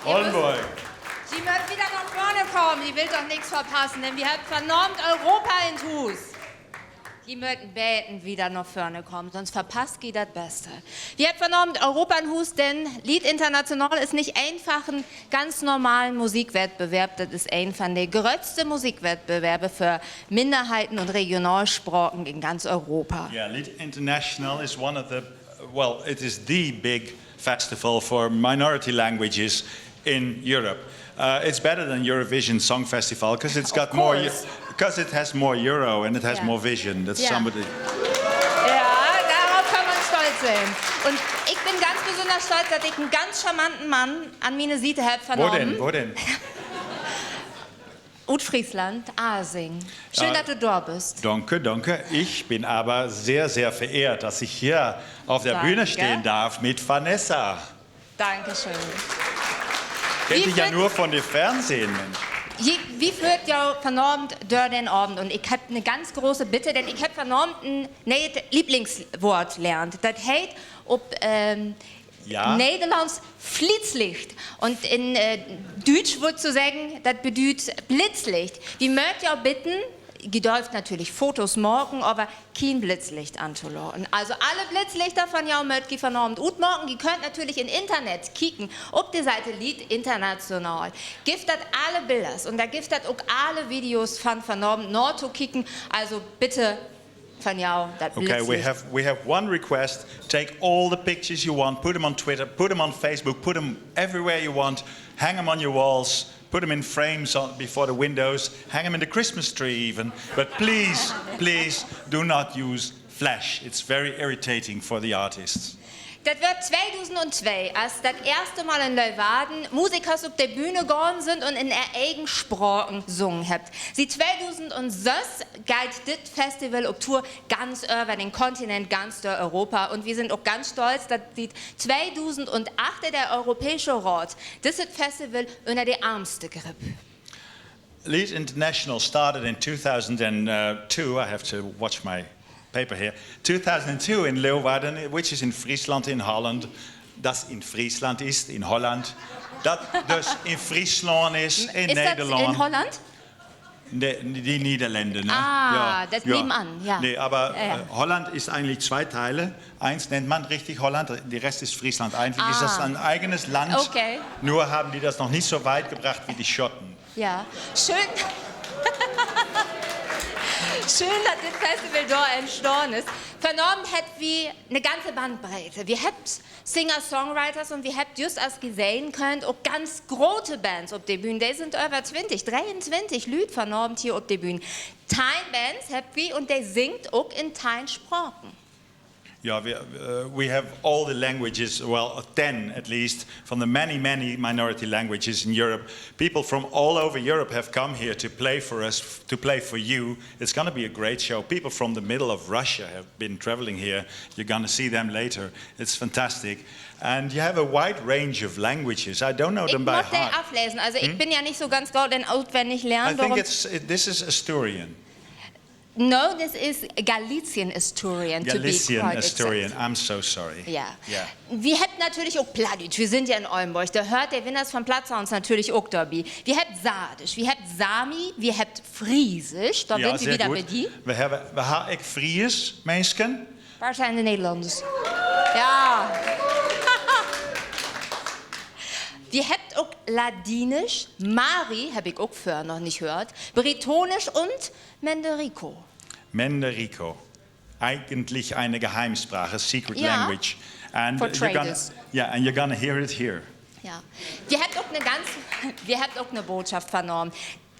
Oldenburg. Sie möchten wieder nach vorne kommen, die will doch nichts verpassen, denn wir haben vernormt Europa in Hus. Die möchten beten, wieder nach vorne kommen, sonst verpasst geht das Beste. Wir haben vernormt Europa in Hus, denn Lied International ist nicht einfach ein ganz normalen Musikwettbewerb, das ist ein von den größten Musikwettbewerben für Minderheiten und Regionalsprachen in ganz Europa. Yeah, Lied International is one of the, well, it is the big festival for minority languages in Europe. It's better than Eurovision Song Festival because it's got more, because it has more Euro and it has more vision. That's somebody. Ja, darauf kann man stolz sein. Und ich bin ganz besonders stolz, dass ich einen ganz charmanten Mann an meine Seite habe vernommen. Wo denn? Friesland, Asing. Schön, dass du da bist. Danke. Ich bin aber sehr, sehr verehrt, dass ich hier auf der Bühne stehen darf mit Vanessa. Dankeschön. Kennt dich ja nur von dem Fernsehen, Mensch. Wie führt ja vernormt durch den Abend? Und ich habe eine ganz große Bitte, denn ich habe vernormt ein Lieblingswort gelernt. Das heißt, ob Nederlands Flitslicht. Und in Deutsch würde zu sagen, das bedeutet Blitzlicht. Wir möchten ja bitten, ihr dürft natürlich Fotos morgen, aber kein Blitzlicht anzuladen. Also alle Blitzlichter von jou mögt ihr vernormt und morgen, ihr könnt natürlich im Internet kicken, auf die Seite Lied International. Gibt das alle Bilder und da gibt das auch alle Videos von vernormt Nord zu kicken, also bitte von jou das Blitzlicht. Okay, we have one request. Take all the pictures you want, put them on Twitter, put them on Facebook, put them everywhere you want, hang them on your walls. Put them in frames before the windows, hang them in the Christmas tree even. But please, please do not use flash. It's very irritating for the artists. Das wird 2002, als das erste Mal in Leeuwarden Musiker auf der Bühne gegangen sind und in der eigenen Sprache gesungen haben. Sie 2006 galt das Festival auf Tour ganz über den Kontinent, ganz durch Europa. Und wir sind auch ganz stolz, dass 2008 der Europäische Rat dieses Festival unter die Ärmste griff. Lied International started in 2002. I have to watch my paper here. 2002 in Leeuwarden, which is in Friesland in Holland. Das in Friesland ist, in Holland. Dat dus in Friesland ist, in Nederland. Ist das in Holland? Die Niederlande, ne? Das nebenan, ja. Nee, aber Holland ist eigentlich zwei Teile. Eins nennt man richtig Holland, der Rest ist Friesland. Eigentlich ist das ein eigenes Land. Okay. Nur haben die das noch nicht so weit gebracht wie die Schotten. Ja, schön. Schön, dass das Festival da entstanden ist. Vernommen hat wie eine ganze Bandbreite. Wir haben Singer-Songwriters und wir haben just als gesehen könnt auch ganz große Bands auf der Bühne. Die sind über 20, 23 Leute vernommen hier auf der Bühne. Tein Bands habt wir und die singt auch in Tein Sprachen. Yeah, we have all the languages, well, 10 at least, from the many minority languages in Europe. People from all over Europe have come here to play for us, to play for you. It's going to be a great show. People from the middle of Russia have been traveling here. You're going to see them later. It's fantastic. And you have a wide range of languages. I don't know them by heart. Ich muss den ablesen. Also ich bin ja nicht so ganz gut in auswendig lernen. I think this is Asturian. No, this is Galician Asturian, to be quite Asturian, exact. I'm so sorry. Ja. Wir hätten natürlich auch Plattdeutsch, wir sind ja in Oldenburg, da hört der Winners von Platzer uns natürlich auch dabei. Wir haben Sardisch, wir haben Sami, wir haben Friesisch, da sind wir wieder bei dir. We hebben ik Fries, mensen? Waar zijn de Nederlanders? Ja. Wir habt auch Ladinisch, Mari, habe ich auch vorher noch nicht gehört, Bretonisch und Menderico. Menderico. Eigentlich eine Geheimsprache, secret language. And for traders. And you're gonna hear it here. Ja. Wir habt auch eine Botschaft vernommen.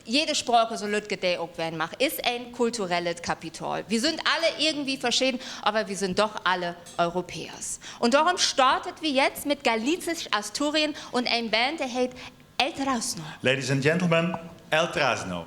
Jede Sprache, so Lütge die auch werden macht, ist ein kulturelles Kapital. Wir sind alle irgendwie verschieden, aber wir sind doch alle Europäer. Und darum startet wir jetzt mit Galicisch Asturien und einer Band, der heißt El Trasno. Ladies and gentlemen, El Trasno.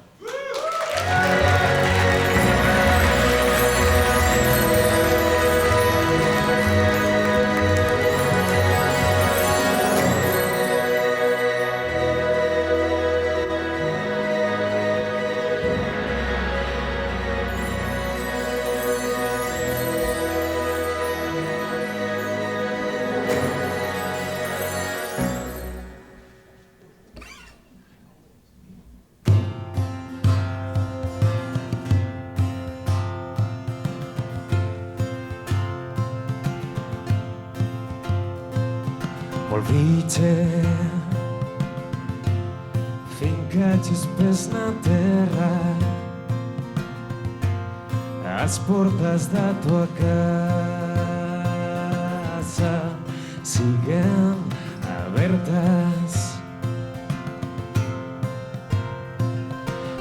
Volvite finché ci spes na terra as portas da tua casa siguen abertas.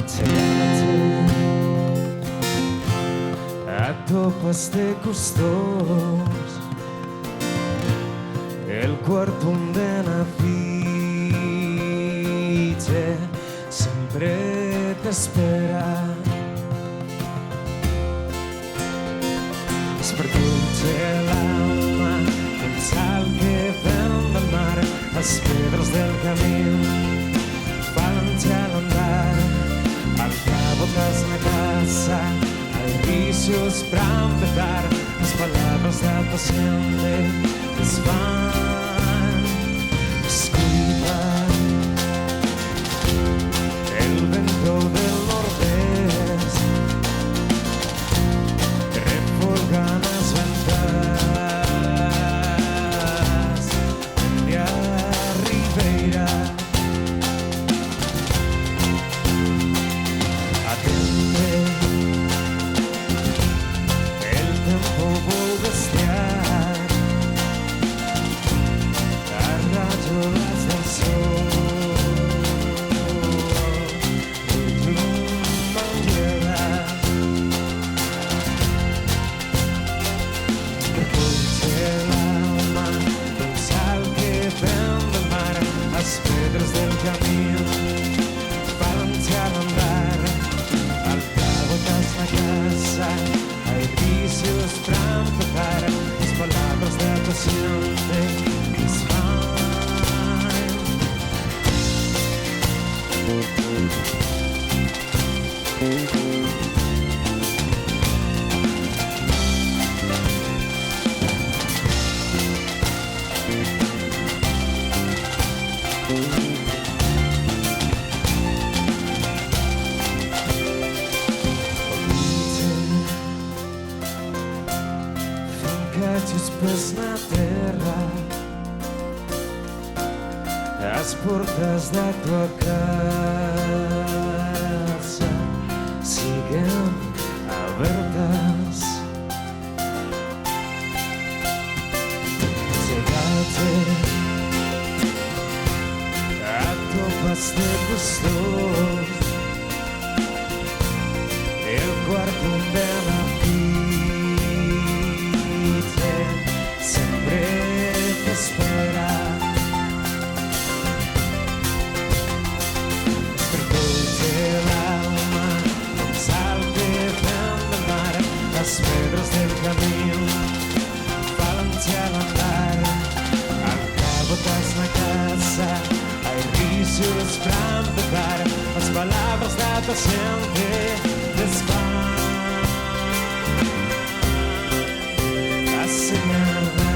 Chegate atopaste custos el cuarto onde nafiche sempre te espera. Despertouche l'alma un sal que ven del mar, as pedras del camino falante al andar, al cabo tras na casa hai vicios pra empezar, as palabras da paciente desvan, escuta el vento del nordeste refolgan as ventas de a ribeira. Atende, el tempo volve a estear a rayolas del sol y tu manguera. Recoge el alma un sal que ven del mar, as pedras del camino falante al andar, al cabo tras la casa hay vicios pra empezar, as palabras da paciente desvan. Finché ci spes na terra as portas da tua casa siguen abertas. Chegate atopaste gustos el cuarto onde nafiche sempre te espera. Despertouche l'alma un sal que ven del mar, as pedras del camino falante al andar, al cabo tras na casa hay vicios pra empezar, as palabras da paciente desvan. A señalada.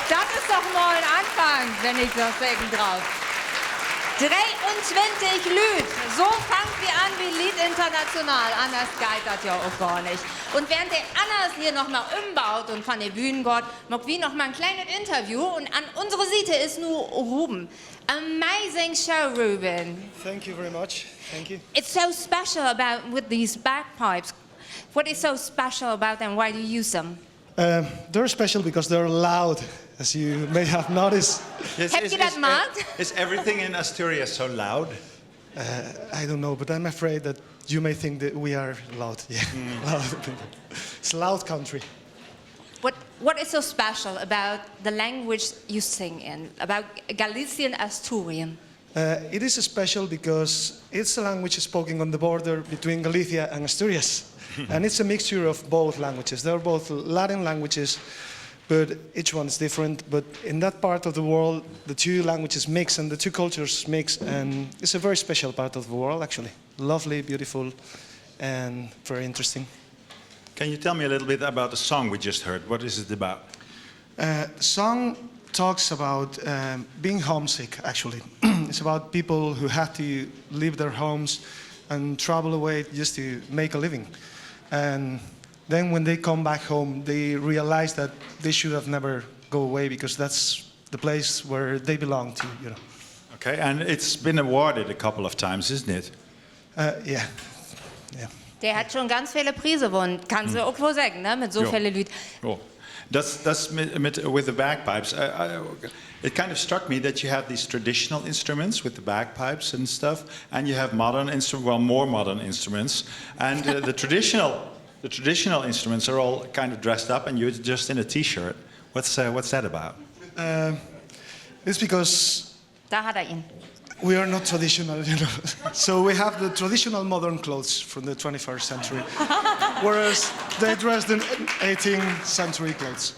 Das ist doch mal ein Anfang, wenn ich das sagen darf. 23 Lied. So fangen wir an wie Lied international. Anders geht das ja auch gar nicht. Und während der Annas hier nochmal umbaut und von der Bühne geht, mag wir noch mal ein kleines Interview. Und an unserer Seite ist nur Ruben. Amazing show, Ruben. Thank you very much. Thank you. It's so special about with these bagpipes. What is so special about them? Why do you use them? They're special because they're loud, as you may have noticed. Yes, Heb je dat gemaakt? Is everything in Asturias so loud? I don't know, but I'm afraid that you may think that we are loud. Yeah, loud. It's a loud country. What is so special about the language you sing in, about Galician Asturian? It is special because it's a language spoken on the border between Galicia and Asturias. And it's a mixture of both languages. They're both Latin languages, but each one is different. But in that part of the world, the two languages mix and the two cultures mix, and it's a very special part of the world, actually. Lovely, beautiful, and very interesting. Can you tell me a little bit about the song we just heard? What is it about? The song talks about being homesick, actually. It's about people who have to leave their homes and travel away just to make a living. And then when they come back home, they realize that they should have never go away because that's the place where they belong to, you know. Okay, and it's been awarded a couple of times, isn't it? Yeah. Der hat schon ganz viele Preise gewonnen, kannst du auch wohl sagen, ne? Mit so Ja. vielen Leuten. Oh. That's with the bagpipes. It kind of struck me that you have these traditional instruments with the bagpipes and stuff, and you have modern instruments, well, more modern instruments, and the traditional instruments are all kind of dressed up, and you're just in a T-shirt. What's that about? It's because Da hat ihn. we are not traditional, you know. So we have the traditional modern clothes from the 21st century, whereas they dressed in 18th century clothes.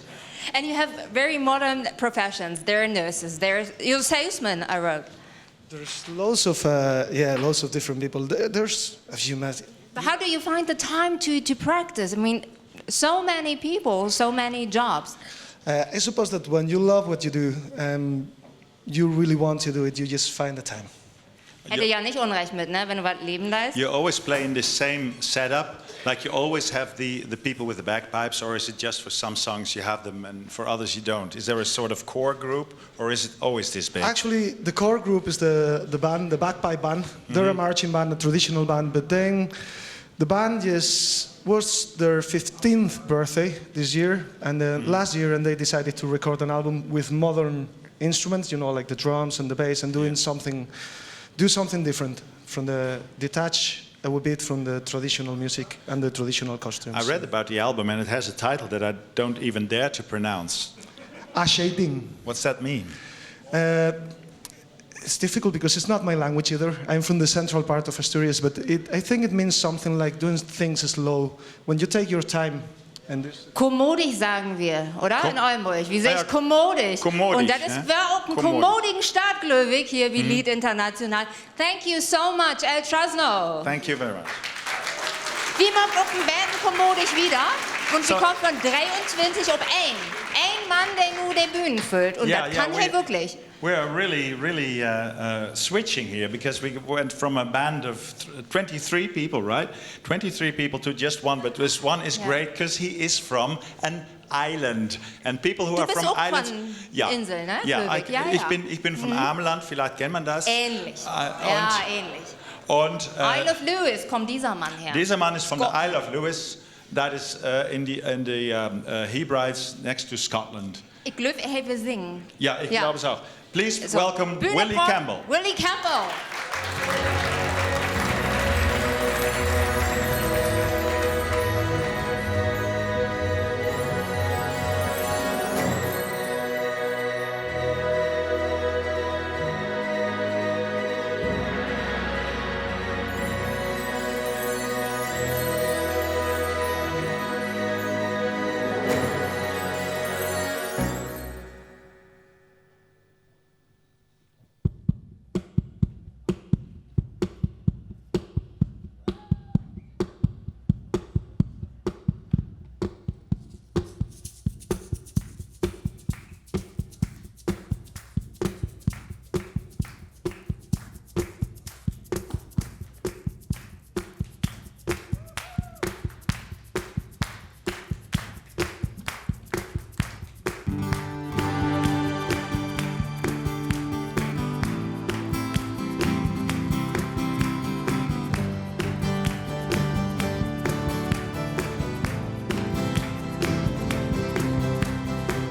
And you have very modern professions. There are nurses. You're a salesman, I wrote. There's loads of different people. There's a few met. But how do you find the time to practice? I mean, so many people, so many jobs. I suppose that when you love what you do, you really want to do it, you just find the time. Hätte ja nicht Unrecht mit, ne? Wenn du was leben lässt. You always play in this same setup, like you always have the people with the bagpipes, or is it just for some songs you have them and for others you don't? Is there a sort of core group, or is it always this big? Actually, the core group is the band, the bagpipe band. They're a marching band, a traditional band, but then the band was their 15th birthday this year, and last year, and they decided to record an album with modern instruments, you know, like the drums and the bass, and do something different from the detach a bit from the traditional music and the traditional costumes. I read about the album, and it has a title that I don't even dare to pronounce. Ashading. What's that mean? It's difficult because it's not my language either. I'm from the central part of Asturias, but I think it means something like doing things slow. When you take your time. Komodig sagen wir, oder? In Oldenburg. Wie sehe ich? Komodig. Komodig. Und das ist wäre auch ein kommodigen Start, Glöwig, hier wie Lied international. Thank you so much, El Trasno. Thank you very much. Wie macht auch ein Band kommodisch wieder? Und sie kommt von 23 auf 1. Ein Mann, der nur die Bühnen füllt. Und das kann er wirklich. We're really switching here, because we went from a band of 23 people, right? 23 people to just one, but this one is great because he is from an island. And people who are from islands... Ja, Insel, ne? Ja, ich bin von Ameland, vielleicht kennt man das. Ähnlich. Ähnlich. Und, Isle of Lewis kommt dieser Mann her. Dieser Mann ist von der Isle of Lewis. That is in the Hebrides next to Scotland. Ich glaube, er will singen. Ja, ich glaube es auch. Please So, welcome Willie Campbell. Willie Campbell.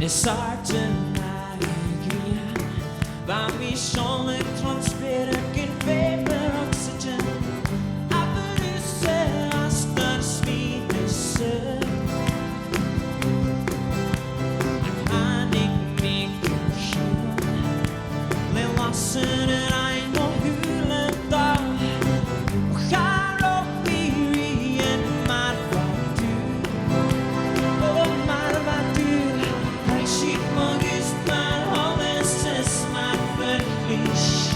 Es sarten alegria, va mi change transpire que vapor oxygen. Aperuse hasta sweetness. Panic make sure. Le lassen and I know who let down. Haro piri and marvatu. Oh marvatu. I shit mogust my honest is my verklich.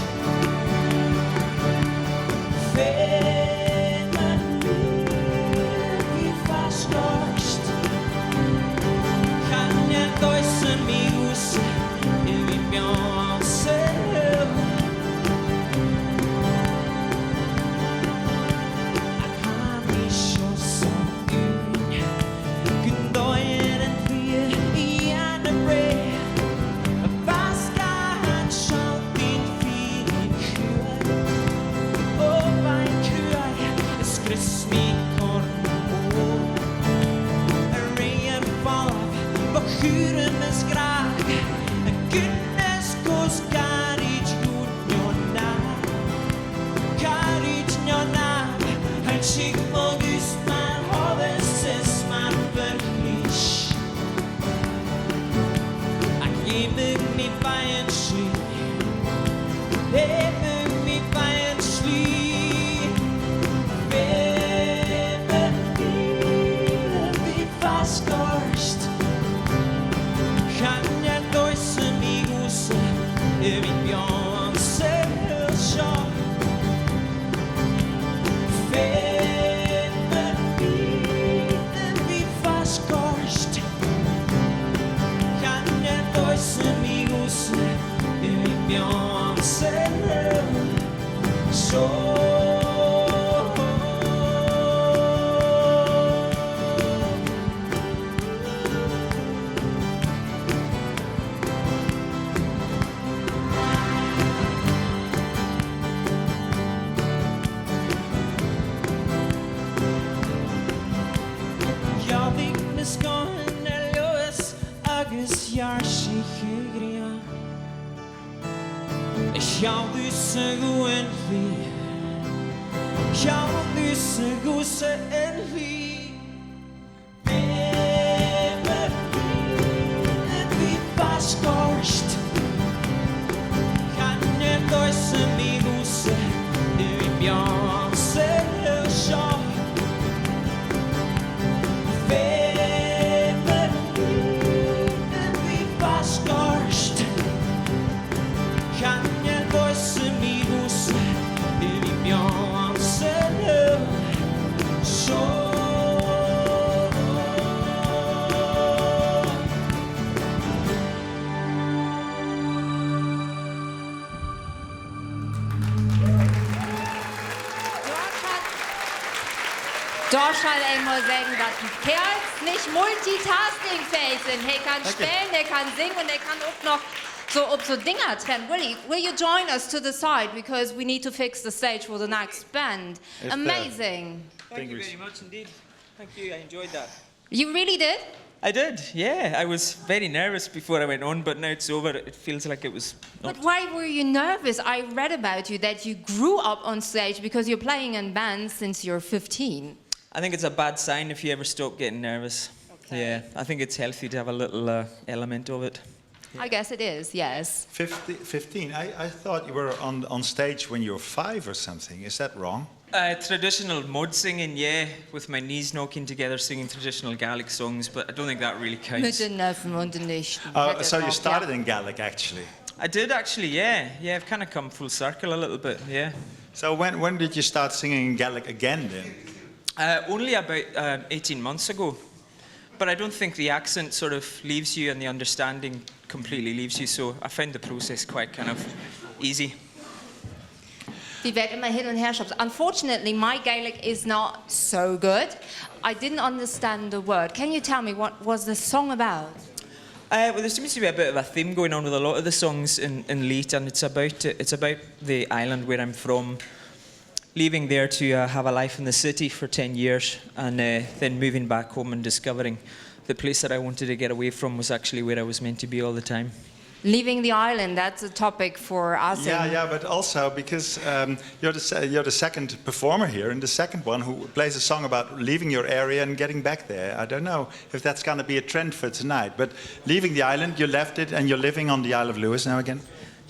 Kjarsi hygria Sjá þess en vi Sjá þess en vi Vi baskorst Kan þess mi huse Vi bjanse sjå Dorschall einmal sagen, dass die Kerls nicht multitaskingfähig sind. Er kann spielen, er kann singen und er kann auch noch so Dinger trennen. Willie, will you join us to the side because we need to fix the stage for the next band? Yes, Amazing. Thank you very much indeed. Thank you, I enjoyed that. You really did? I did, yeah. I was very nervous before I went on, but now it's over. It feels like it was not. But why were you nervous? I read about you that you grew up on stage because you're playing in bands since you're 15. I think it's a bad sign if you ever stop getting nervous. Okay. Yeah, I think it's healthy to have a little element of it. I guess it is, yes. 15. I thought you were on stage when you were 5 or something. Is that wrong? Traditional mud singing, yeah, with my knees knocking together, singing traditional Gaelic songs, but I don't think that really Mit counts. den Nerven und den Nichten. Oh, so you started in Gaelic actually. I did actually, yeah. Yeah, I've kind of come full circle a little bit, yeah. So when did you start singing in Gaelic again then? Only about 18 months ago. But I don't think the accent sort of leaves you and the understanding completely leaves you, so I found the process quite kind of easy. Die wird immer hin und her schubst. Unfortunately, my Gaelic is not so good. I didn't understand the word. Can you tell me what was the song about? Well, there seems to be a bit of a theme going on with a lot of the songs in Leith, and it's about the island where I'm from, leaving there to have a life in the city for 10 years, and then moving back home and discovering the place that I wanted to get away from was actually where I was meant to be all the time. Leaving the island, that's a topic for us. Yeah, but also because you're the second performer here, and the second one who plays a song about leaving your area and getting back there. I don't know if that's going to be a trend for tonight, but leaving the island, you left it, and you're living on the Isle of Lewis now again?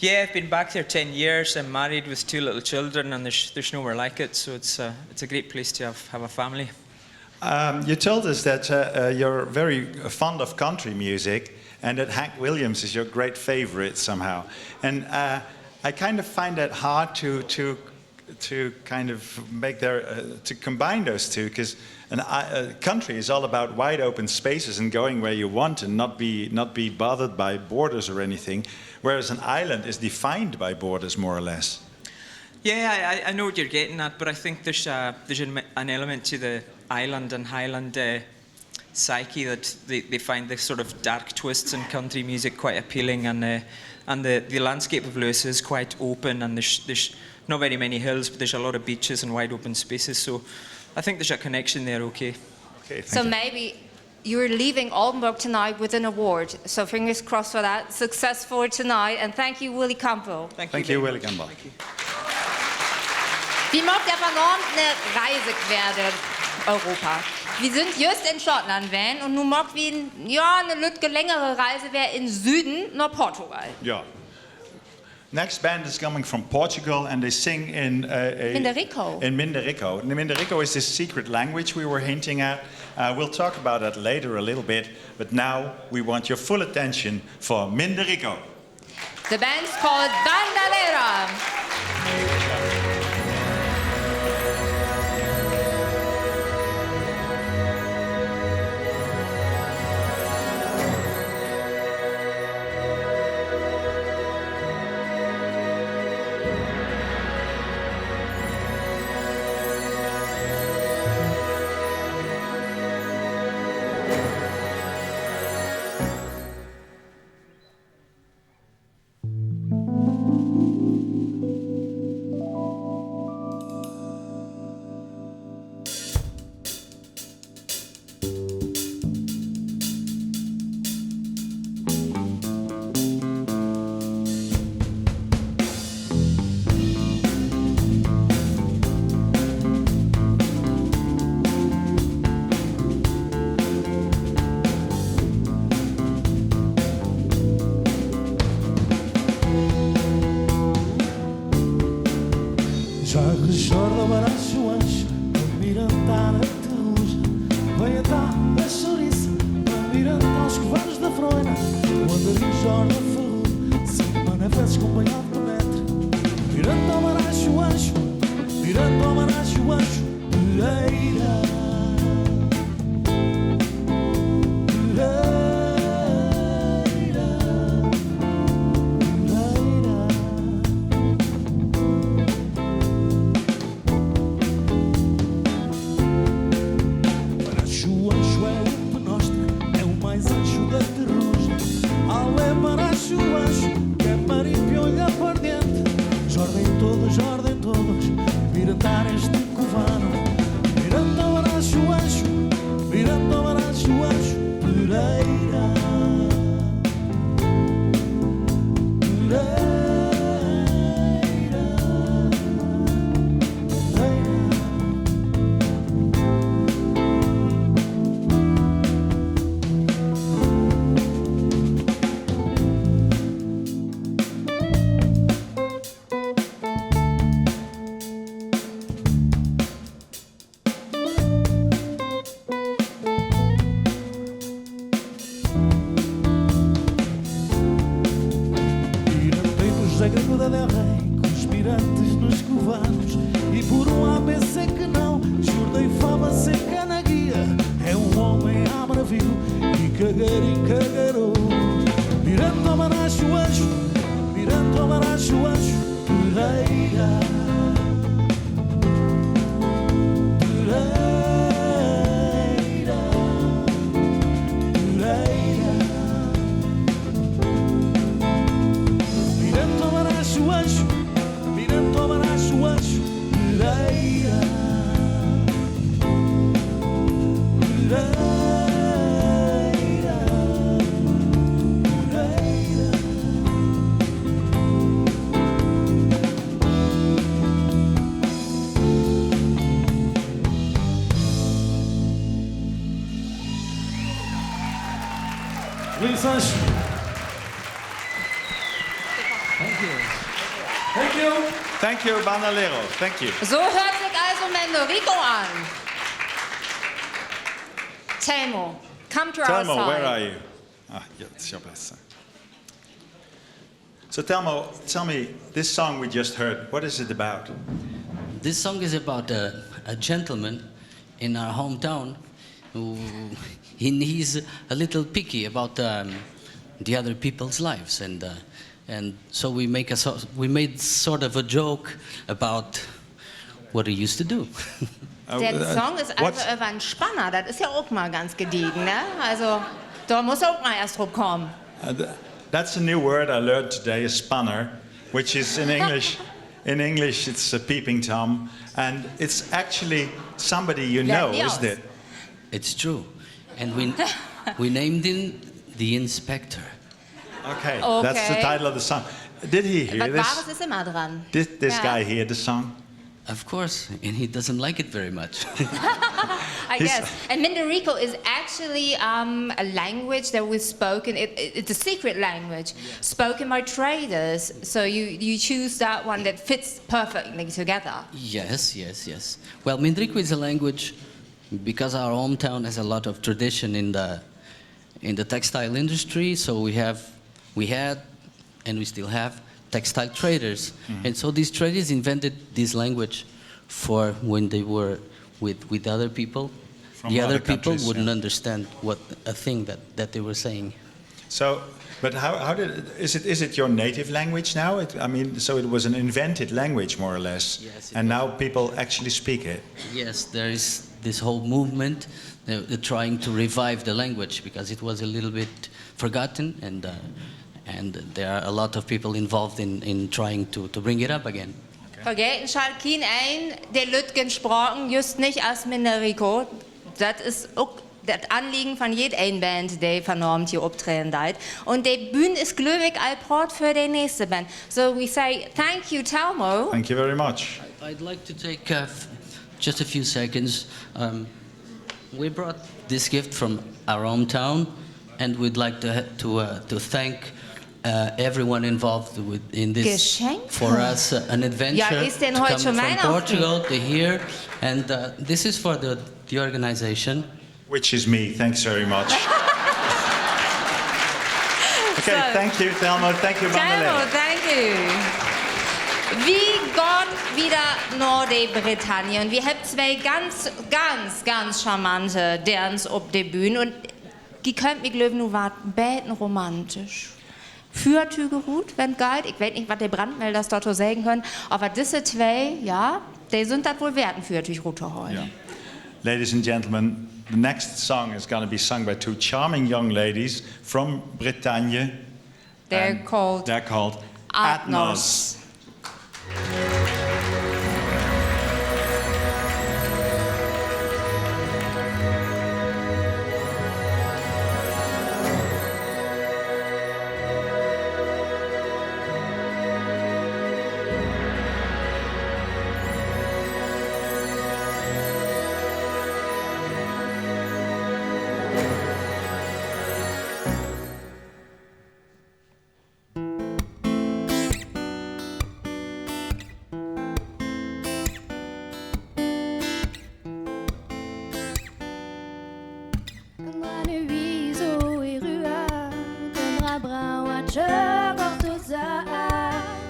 Yeah, I've been back there 10 years. I'm married with 2 little children, and there's nowhere like it, so it's a great place to have a family. You told us that you're very fond of country music, and that Hank Williams is your great favorite somehow. And I kind of find that hard to kind of make to combine those two, because a country is all about wide open spaces and going where you want and not be bothered by borders or anything, whereas an island is defined by borders more or less. Yeah, I know what you're getting at, but I think there's an element to the island and highland psyche that they find the sort of dark twists in country music quite appealing, and the landscape of Lewis is quite open, and there's not very many hills, but there's a lot of beaches and wide open spaces, so I think there's a connection there, okay. Okay, So maybe you're leaving Oldenburg tonight with an award. So fingers crossed for that. Success for tonight, and thank you, Willie Campbell. Thank you, Willie Campbell. Wie macht der Vernant eine Reise quer durch Europa? Wir sind just in Schottland wären und nun mag wir eine lütge längere Reise wäre in Süden nach Portugal. Yeah. Next band is coming from Portugal, and they sing in Minderico. In Minderico. And Minderico is this secret language we were hinting at. We'll talk about that later a little bit, but now we want your full attention for Minderico. The band's called Bandalera. Anjo, anjo, amirantar a terruja. Vem atar a chouriça, amirantar os covares da froina. O andarim Jorge Ferro, semana vezes acompanhado de metro. Mirando ao mar, anjo, anjo, mirando ao mar, anjo, anjo, Pereira. Jordem todos, virantar este covano. Virando ao baracho, anjo, virando ao baracho, anjo, Pereira. Pereira. Aguda del Rei, com os mirantes nos covanos. E por um ABC que não, jordei fava seca na guia. É um homem à maravilha e cagarou. Mirando ao baracho, anjo, mirando ao baracho, anjo, Pereira. Pereira. Pereira. Mirando ao baracho, anjo, mirando ao baracho, anjo, Pereira. Pereira. Pereira. Luís Anjo. Thank you. Thank you. Thank you, Bandolero. Thank you. So hört sich also Mendorico an. Telmo, come to our Telmo, side. where are you? Ah, yeah, it's your best song. So Telmo, tell me, this song we just heard, what is it about? This song is about a gentleman in our hometown who he's a little picky about the other people's lives, and so we made sort of a joke about what he used to do. Der Song ist also über einen Spanner, das ist ja auch mal ganz gediegen, ne? Also, da muss auch mal erst drauf kommen. That's a new word I learned today, a spanner, which is in English. In English, it's a peeping Tom, and it's actually somebody you know, isn't it? It's true, and we named him the Inspector. Okay, that's the title of the song. Did he hear Was this? Wahres ist immer dran. Did this Yeah. guy hear the song? Of course, and he doesn't like it very much. I guess. And Mendorico is actually a language that was spoken, it's a secret language, spoken by traders. So you choose that one that fits perfectly together. Yes. Well, Mendrico is a language because our hometown has a lot of tradition in the textile industry. So we had, and we still have textile traders, and so these traders invented this language for when they were with other people. From The other other people countries, wouldn't yeah. understand what a thing that they were saying. So, but how did is it your native language now? I mean, so it was an invented language more or less, Yes, it and was. now people actually speak it. Yes, there is this whole movement they're trying to revive the language because it was a little bit forgotten, and there are a lot of people involved in trying to bring it up again. Vergelten schalt kein ein, der Lütgen sprachen, just nicht als Mendorico. Das ist auch das Anliegen von jeder Band, die vernormt hier auftreten deit. Und die Bühne ist glücklich als Port für die nächste Band. So we say thank you, Telmo. Thank you very much. I'd like to take just a few seconds. We brought this gift from our hometown, and we'd like to thank everyone involved in this. Geschenke. For us, an adventure Ja, ist denn to heute come schon from Weihnachten? Portugal to here, and this is for the organization. Which is me. Thanks very much. Okay, So- thank you, Thelma. Thank you, Ciao, Madeleine. thank you. Vi går wieder naar de Brittannië und wir haben zwei ganz charmante Dans op de Bühne und die könnt mir glöben nur warten, beten romantisch. Fürtüge gut, wenn geil. Ich weiß nicht, was der Brandmelder dort so sagen können, aber diese zwei, ja, die sind das wohl wert, Fürtüge gut zu holen. Yeah. Ladies and gentlemen, the next song is going to be sung by two charming young ladies from Bretagne. They're And called They're called Atnos. Un bras de huiseau et ruard, un bras brun watcher orthosa,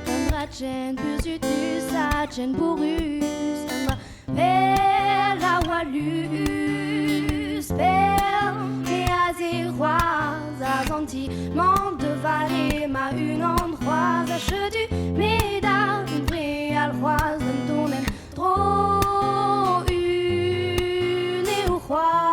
un bras de chêne pursutus, à chêne pourus, un bras perle à walus, perle et azéroise, à sentiment de vallée, ma une endroit, sache du méda, une préalroise, un tourne trop une et au roi.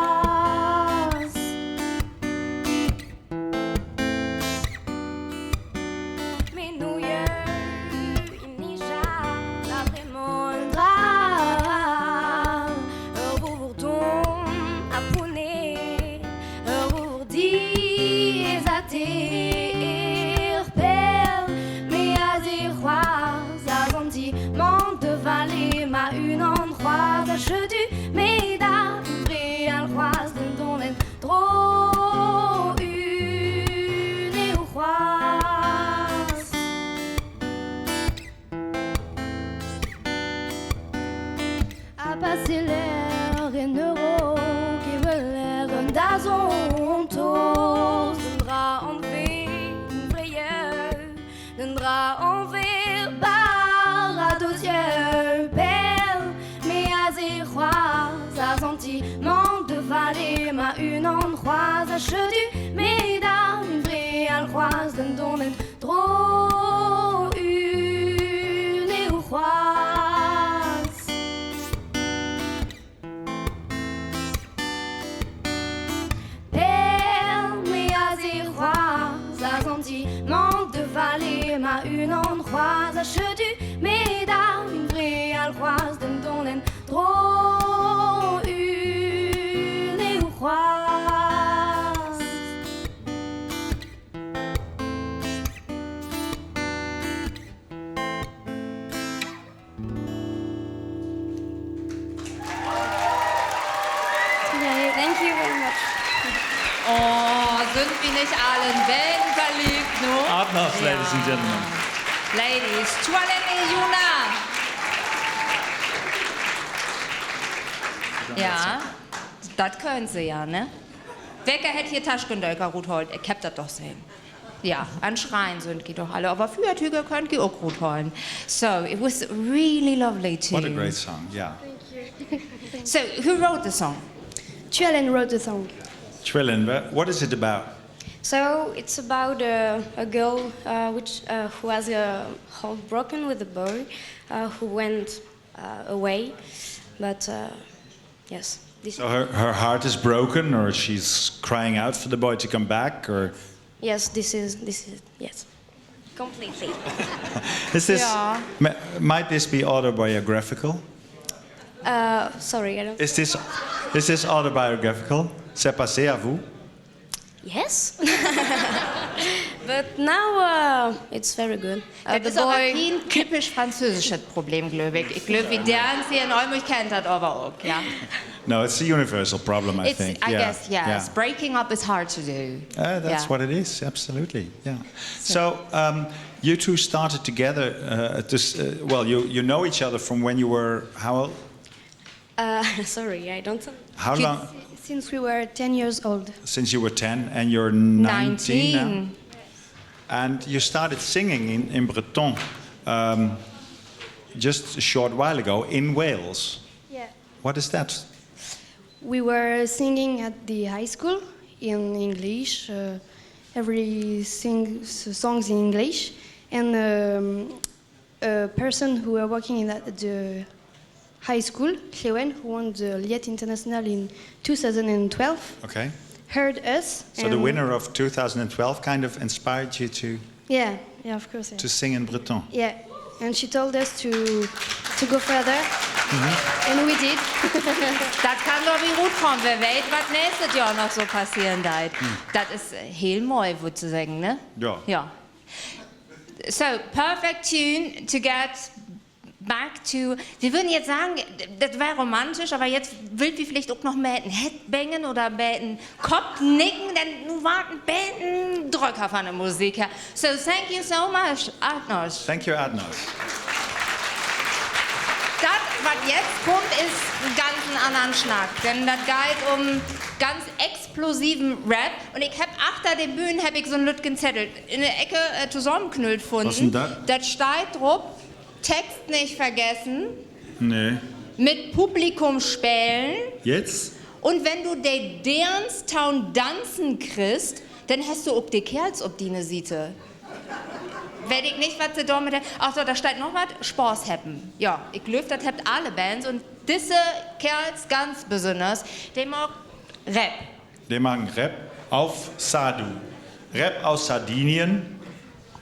Une endroit, je du méda, une préalroise, dont est trop une et au roi. À passer l'air et neuro qui veut l'air d'azonto, donnera en fait une frayeur, donnera en fait barre aux yeux, perle, mais à zéro, à sentiment de vallée, ma une endroit, à che du méda, une vraie alroise, d'un don trop une et au roi. Manque de vallée, ma une endroit, à che du méda, une vraie alroise, d'un don trop une et au roi. Thank you very much. Oh, sind wir nicht alle in Wellen verliebt, no? Atnos, ladies and gentlemen. Ladies, Chualene Juna. Ja, das können sie ja, ne? Wecker hätte hier Taschgendölker gut holt, ich hab das doch sehen. Ja, an Schreien sind die doch alle, aber Fürtüge könnt ihr auch gut holen. So, it was really lovely too. What a great song, yeah. So, who wrote the song? Chuelen wrote the song. Twillin, what is it about? So it's about a girl who has a heart broken with a boy who went away, but yes. This So her heart is broken, or she's crying out for the boy to come back, or yes, this is yes, completely. is this? Yeah. Might this be autobiographical? Sorry, I don't. Is this autobiographical? C'est passé à vous? Yes. But now it's very good. Das The ist aber boy, kein typisch französisches Problem, glaube ich. Ich glaube, wie der hier in Olmütz kennt das aber auch, ja. No, it's a universal problem, I think. I Yeah, guess, yes. yeah. Breaking up is hard to do. That's Yeah. what it is, absolutely. Yeah. So you two started together. You know each other from when you were how old? sorry, I don't. How long? Since we were 10 years old. Since you were 10, and you're 19 now. 19. And you started singing in Breton just a short while ago in Wales. Yeah. What is that? We were singing at the high school in English. Every songs in English, and a person who were working in the high school, Clewen, who won the Liet International in 2012, Okay. heard us. So the winner of 2012 kind of inspired you Yeah, of course. Yeah. to sing in Breton. Yeah, and she told us to go further, and we did. Das kann doch wie gut kommen, wer weiß, was nächstes Jahr noch so passieren wird. Das ist heel mooi, würde ich sagen, ne? Ja. Ja. So, perfect tune to get back to, wir würden jetzt sagen, das wäre romantisch, aber jetzt will wir vielleicht auch noch mehr ein Headbangen oder ein Kopf nicken, denn nun warten Banden Drücker von der Musik her. So, thank you so much, Adnos. Thank you, Adnos. Das, was jetzt kommt, ist ein ganz anderen Schnack, denn das geht um ganz explosiven Rap und ich hab achter den Bühnen so einen Lütgen Zettel in der Ecke zusammenknüllt gefunden. Was denn das? Das steht drauf, Text nicht vergessen, Nee. mit Publikum spielen Jetzt? und wenn du den Dernstown tanzen kriegst, dann hast du ob die Kerls ob die ne Siete. Weiß ich nicht, was sie da mit der... Ach so, da steht noch was, Spaß haben. Ja, ich glaube, das habt alle Bands und diese Kerls ganz besonders, die mag Rap. Die machen Rap auf Sadu. Rap aus Sardinien,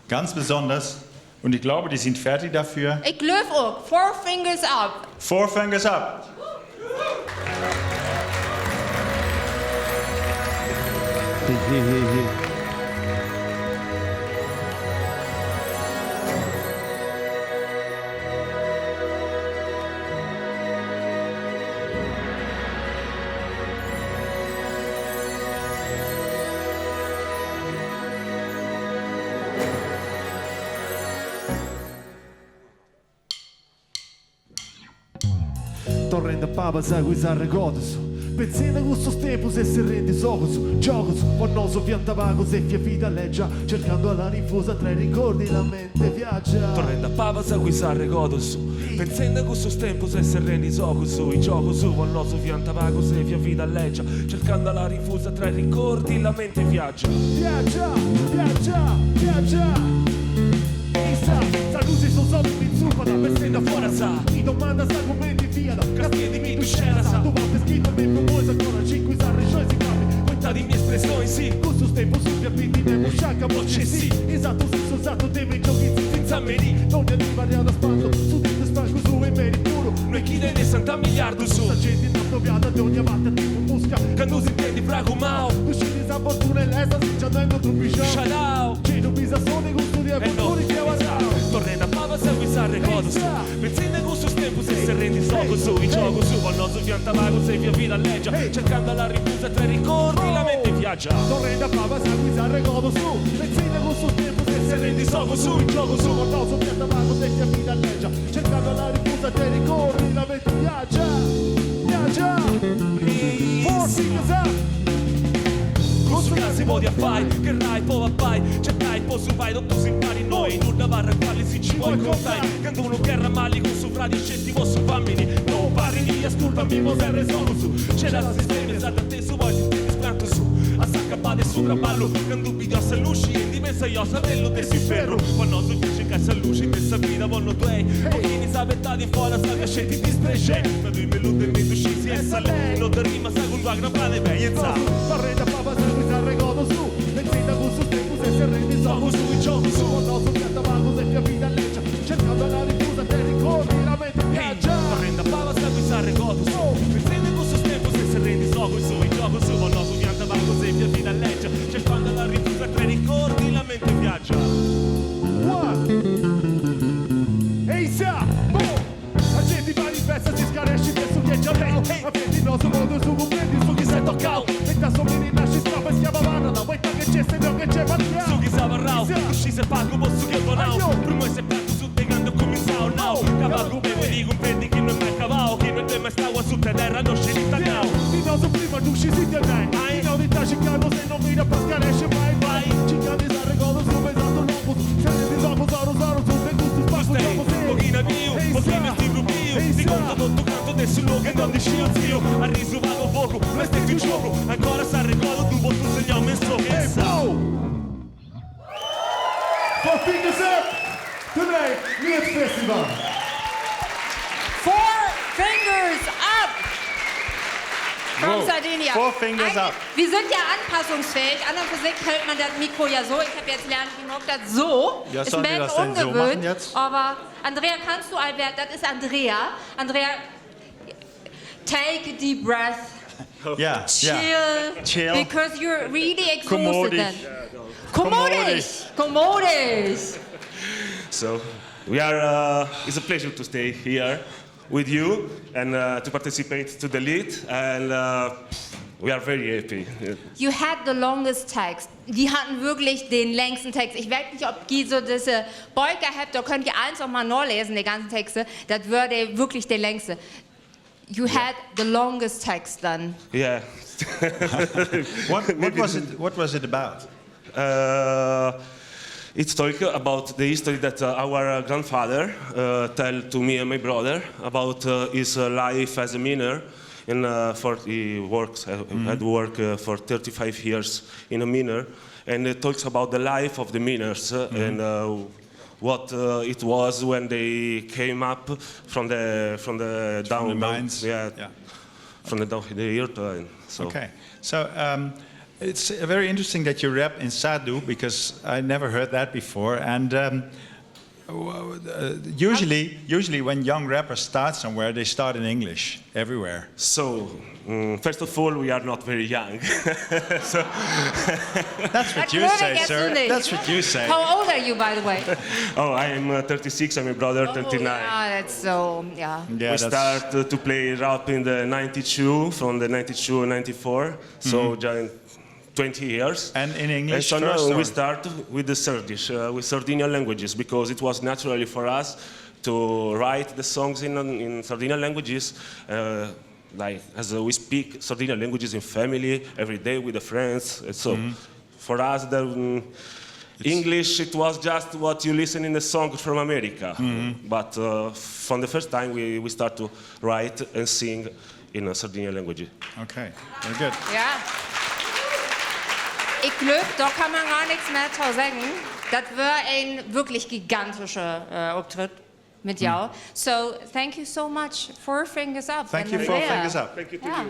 ganz besonders. Und ich glaube, die sind fertig dafür. Ich glaube auch, 4 fingers up. 4 fingers up. Torrendo papa sa guisa regodos. Pensando con sos tempos e se rendi sogos. Giocos, onnoso pianta vago se fia vita leggia. Cercando alla rinfusa tra i ricordi la mente viaggia. Torrendo a pavas a guisare godo su. Pensando con sos tempos e se rendi soco su. I gioco su, onnoso pianta vago se fia vita leggia. Cercando alla rinfusa tra i ricordi la mente viaggia. Viaggia, viaggia, viaggia. Isa, sa luce sul sole mi zupana. Pensando fuori sa. Mi domanda sa commenti via da. Castiedimi tu scena sa. Tu volte scritto mi proposa ancora 5 sarre si capi. Quenta di mie espressioni sì. Con sus tempos su capiti ne musciaca voce sì. Esatto, senso usato deve giochi Senza meri. non ne arriva a spando. Su dentro spacco su e meri puro. Noi chi ne santa miliardo su. La gente in attoviata di ogni volta tipo musca. Quando si intendi frago mau. Usciti sa fortuna e lesa si già dentro truppi show. Shout out. Ci non bisa solo i gusti di avventori che avanzano. Torrendo a pavas a guisare godo su. Pensando con sos tempos e se rendi soco su. I gioco su, onnoso pianta vago se via vita leggia. Cercando la rifusa tra i ricordi la mente viaggia. Torrendo a pava sa guisare godo su. Benzina con sul tempo se rendi soco su. Il gioco su, mortoso pianta vago se via vita leggia. Cercando la rifusa te ricordi la mente viaggia. Viaggia. Forti casa. Su casi modi affai, che rai po' appai. C'è dai po' su vai, non tu si impari noi. In una barra quali si ci vuoi contai. Quando uno che ramali con su fradi scettivo su bambini. Non parli di ascoltami, mosè resono su. C'è la sistema esatta te su voi, ti splanto su. A saccapade su traballo, quando video a luci e di messa io savello del ferro. Quando su finisce che a luci, messa guida vanno tuoi. Pochini sabettati fuori, sa che scetti di sprecce. Ma tu me lo devi uscisi e sale. Non ti rima sa con tua gran pane bellezza. Torrendo a pava sa guisare godo su. Benzina con sul tempo se rendi soco su. Il gioco su, mortoso pianta vago se via vita leggia. Cercando la rifusa te ricordi la mente viaggia. Torrendo a pava sa guisare godo su. Pensando con sos tempos e se rendi soco su. Il gioco su, onnoso pianta vago se via vita leggia. Cercando la rifusa tra i ricordi la mente viaggia. Avventi no su modo su prendi su chi sei toccato. E da somini nasci strappa e schiava varra. Da vuoi che c'è se no che c'è parliamo. Su chi sa varrao. Usci se pago posso che donao. Prima se parto su te quando cominciao now. Cavallo bevo di comprendi che non mai cavao. Che non te mai stavo su terra non scelta now. Ti do su prima tu ci si te dai. Ti do di taci cano se non mira pascare esce vai vai. Cica di sa regolo su pesato lopo. Se ne di dopo zaro su te gusto spazio. Un pochino mio, un pochino di rubio. Ti conto tutto canto adesso luogo e non di scio zio. A riso vago poco, ma stai più gioco. Ancora sa regolo tu vuoi tu segniamo in so che sa. 4 fingers up tonight, Lied Festival. 4 fingers up! From Wow. Sardinia. 4 fingers up. Wir sind ja anpassungsfähig. An und für sich hält man das Mikro ja so. Ich habe jetzt gelernt, wie man das so. Ja, ist sollen ein wir bisschen das denn so ungewöhnt. machen jetzt? Aber Andrea, kannst du, Albert, das ist Andrea. Andrea, take a deep breath. Yeah, Chill. yeah. Chill. Because you're really exhausted Kommodisch. then. Kommodisch. So we are. It's a pleasure to stay here with you and to participate to the lead, and we are very happy. You had the longest text. Die hatten wirklich den längsten Text. Ich weiß nicht, ob ihr so diese Beuger habt, da könnt ihr eins auch mal nachlesen, die ganzen Texte. Das würde wirklich der längste. You had the longest text then. Yeah. What was it about? It's talking about the history that our grandfather tell to me and my brother about his life as a miner. And he works had worked for 35 years in a miner, and it talks about the life of the miners and what it was when they came up from the down the mines. yeah, Yeah. from the down the earth. So. Okay. So it's very interesting that you rap in Sadu because I never heard that before. And usually when young rappers start somewhere, they start in English everywhere. So, first of all, we are not very young. So, That's what Das you würde say, jetzt sir. so nicht. That's what you say. How old are you, by the way? oh, I am 36 and my brother 39. Yeah, that's so, yeah. Yeah, We that's- start to play rap in the 92, from the 92 and 94, so during 20 years. And in And English so first? now or- we start with the Serdish, with Sardinian languages, because it was naturally for us to write the songs in Sardinian languages, like as we speak Sardinian languages in family every day with the friends. And so for us, the English, it was just what you listen in the songs from America. But from the first time, we start to write and sing in Sardinian language. Okay, very good. Ja. Ich glaube, da kann man gar nichts mehr zu sagen. Das war ein wirklich gigantischer Auftritt mit jou. So, thank you so much. 4 fingers up. Thank you, And 4 Andrea. fingers up. Ja.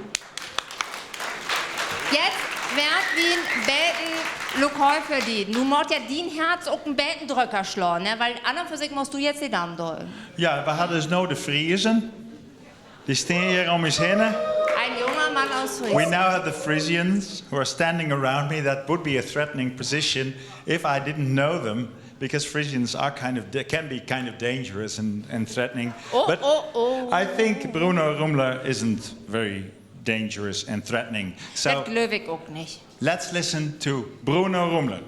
Jetzt wird wie ein Beten lokal verdient. Du musst ja dein Herz auch ein Betendrücker schlagen, ne? Weil an und für sich musst du jetzt die Daumen drücken. Ja, we hadden dus nou de Friesen. Die staan hier om ons heen. Ein junger Mann aus We Friesland. now have the Frisians who are standing around me. That would be a threatening position if I didn't know them, because Frisians are can be kind of dangerous and threatening. Oh, but oh. I think Bruno Rumler isn't very dangerous and threatening. So Das glaube ich auch nicht. let's listen to Bruno Rumler.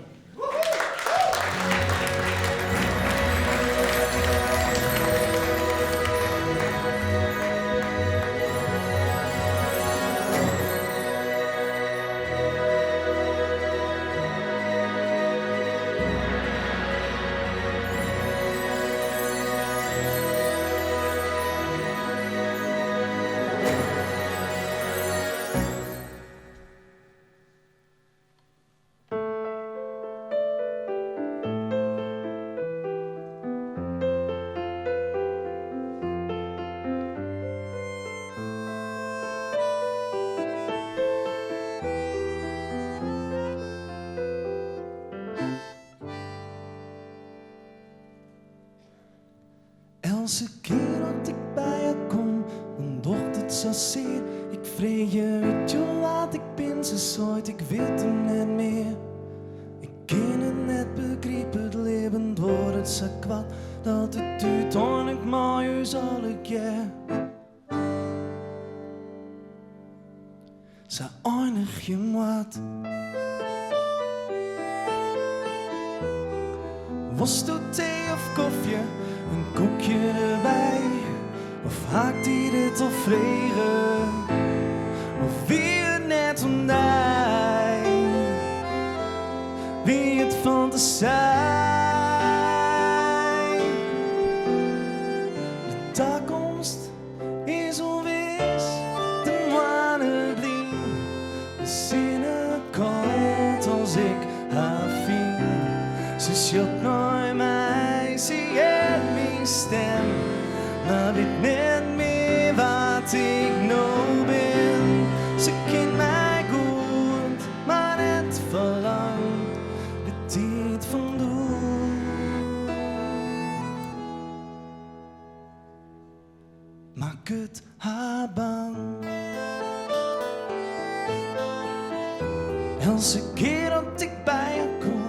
Elke keer dat ik bij je kom, dan docht het zo zeer. Ik vreeg je, weet je wat ik ben, ze zoiets, ik weet het niet meer. Ik ken het net begrepen, het leven wordt het zo kwad, dat het uiteindelijk maar je zal ik, ja. zijn eindig moord. Was du thee of koffie, een koekje erbij? Of haakt hij dit of vregen? Of wie het net ondij? Wie het van te zijn? De toekomst is onwis, de manen blien. De zinnen kort als ik haar vind. Ze shot naar mij, ze heeft mijn stem. Maar weet niet meer wat ik nou ben. Ze kent mij goed, maar net verlangt de tijd van doen. Maak het haar bang. Elke keer dat ik bij haar kom.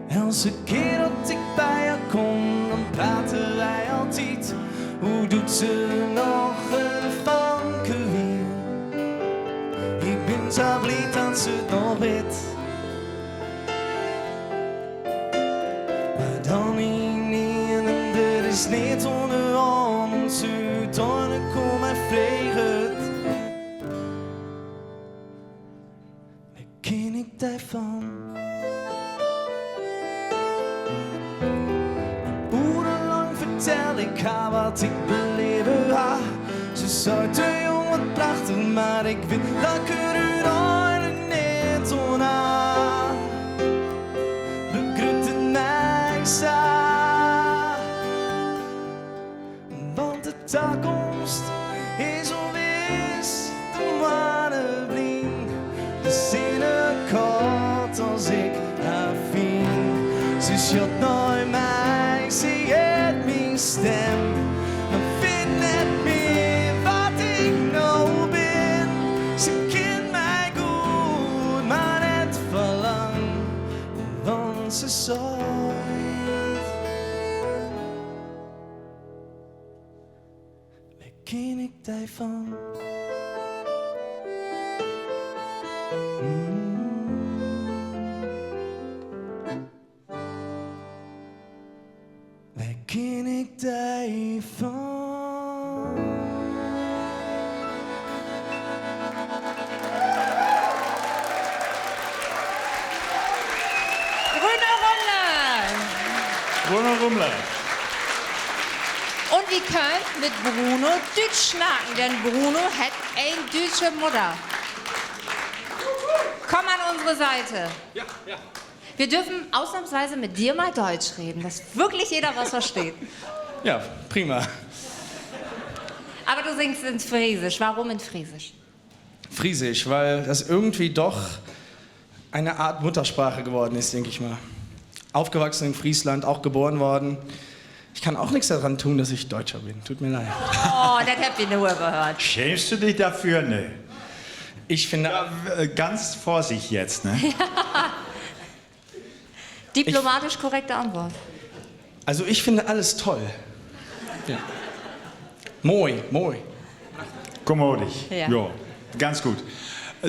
Elke keer dat ik bij haar kom, dan praten wij altijd. Hoe doet ze nog een vanke weer? Ik ben zo blij dat ze het nog weet. Maar dan niet en dit is niet onder ons. Uiteindelijk kom hij vregen. Waar ken ik daarvan? Vertel ik haar wat ik beleven ha. Ze zei te jong wat prachtig, maar ik weet dat ik er uiteindelijk niet ona. Begroet het mij zo. Want de toekomst is onwis, de manen blind. De zinnen kort als ik haar vind. Ze shot naar mij, ze heeft mijn stem. Maar vind net meer wat ik nou ben. Ze kent mij goed, maar net verlang. Want ze zooit. Waar ken ik daarvan? Waar ken ik daarvan? Bruno Rummler. Bruno Rummler. Und wir können mit Bruno Deutsch schnacken, denn Bruno hat eine deutsche Mutter. Komm an unsere Seite. Ja, ja. Wir dürfen ausnahmsweise mit dir mal Deutsch reden, dass wirklich jeder was versteht. Ja, prima. Aber du singst in Friesisch. Warum in Friesisch? Friesisch, weil das irgendwie doch eine Art Muttersprache geworden ist, denke ich mal. Aufgewachsen in Friesland, auch geboren worden. Ich kann auch nichts daran tun, dass ich Deutscher bin. Tut mir leid. Oh, das habt ihr nur gehört. Schämst du dich dafür? Ne. Ich finde... Ganz Vorsicht jetzt, ne? Diplomatisch korrekte Antwort. Also ich finde alles toll. Ja. Moi, moi. Kommodig. Ja. Ja, ganz gut.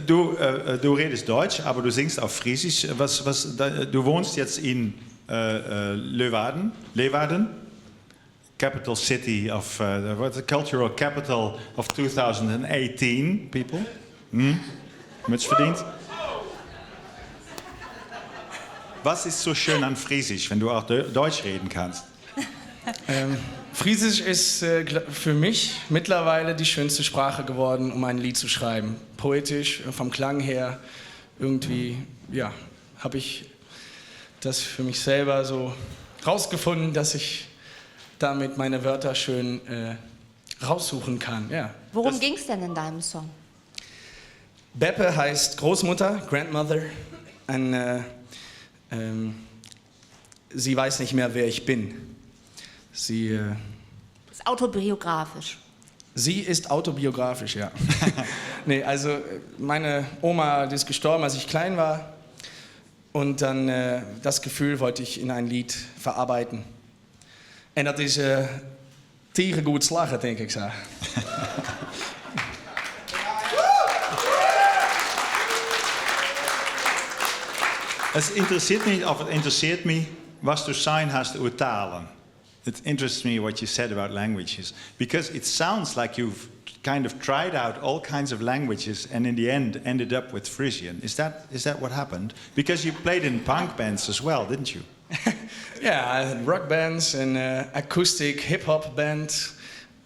Du redest Deutsch, aber du singst auf Friesisch. Du wohnst jetzt in Leeuwarden, capital city of the cultural capital of 2018. People, much verdient. Was ist so schön an Friesisch, wenn du auch Deutsch reden kannst? Friesisch ist für mich mittlerweile die schönste Sprache geworden, um ein Lied zu schreiben. Poetisch, vom Klang her, irgendwie, ja, habe ich das für mich selber so rausgefunden, dass ich damit meine Wörter schön raussuchen kann. Ja. Worum ging es denn in deinem Song? Beppe heißt Großmutter, Grandmother. Sie weiß nicht mehr, wer ich bin. Sie ist autobiografisch. Sie ist autobiografisch, ja. Nee, also meine Oma, die ist gestorben, als ich klein war. Und dann das Gefühl wollte ich in ein Lied verarbeiten. En dat is tegen goed slagen, denk ik zo. Het interesseert me was du sein hast uttalen. It interests me what you said about languages, because it sounds like you've kind of tried out all kinds of languages and in the end ended up with Frisian. Is that what happened? Because you played in punk bands as well, didn't you? Yeah, I had rock bands and acoustic hip-hop one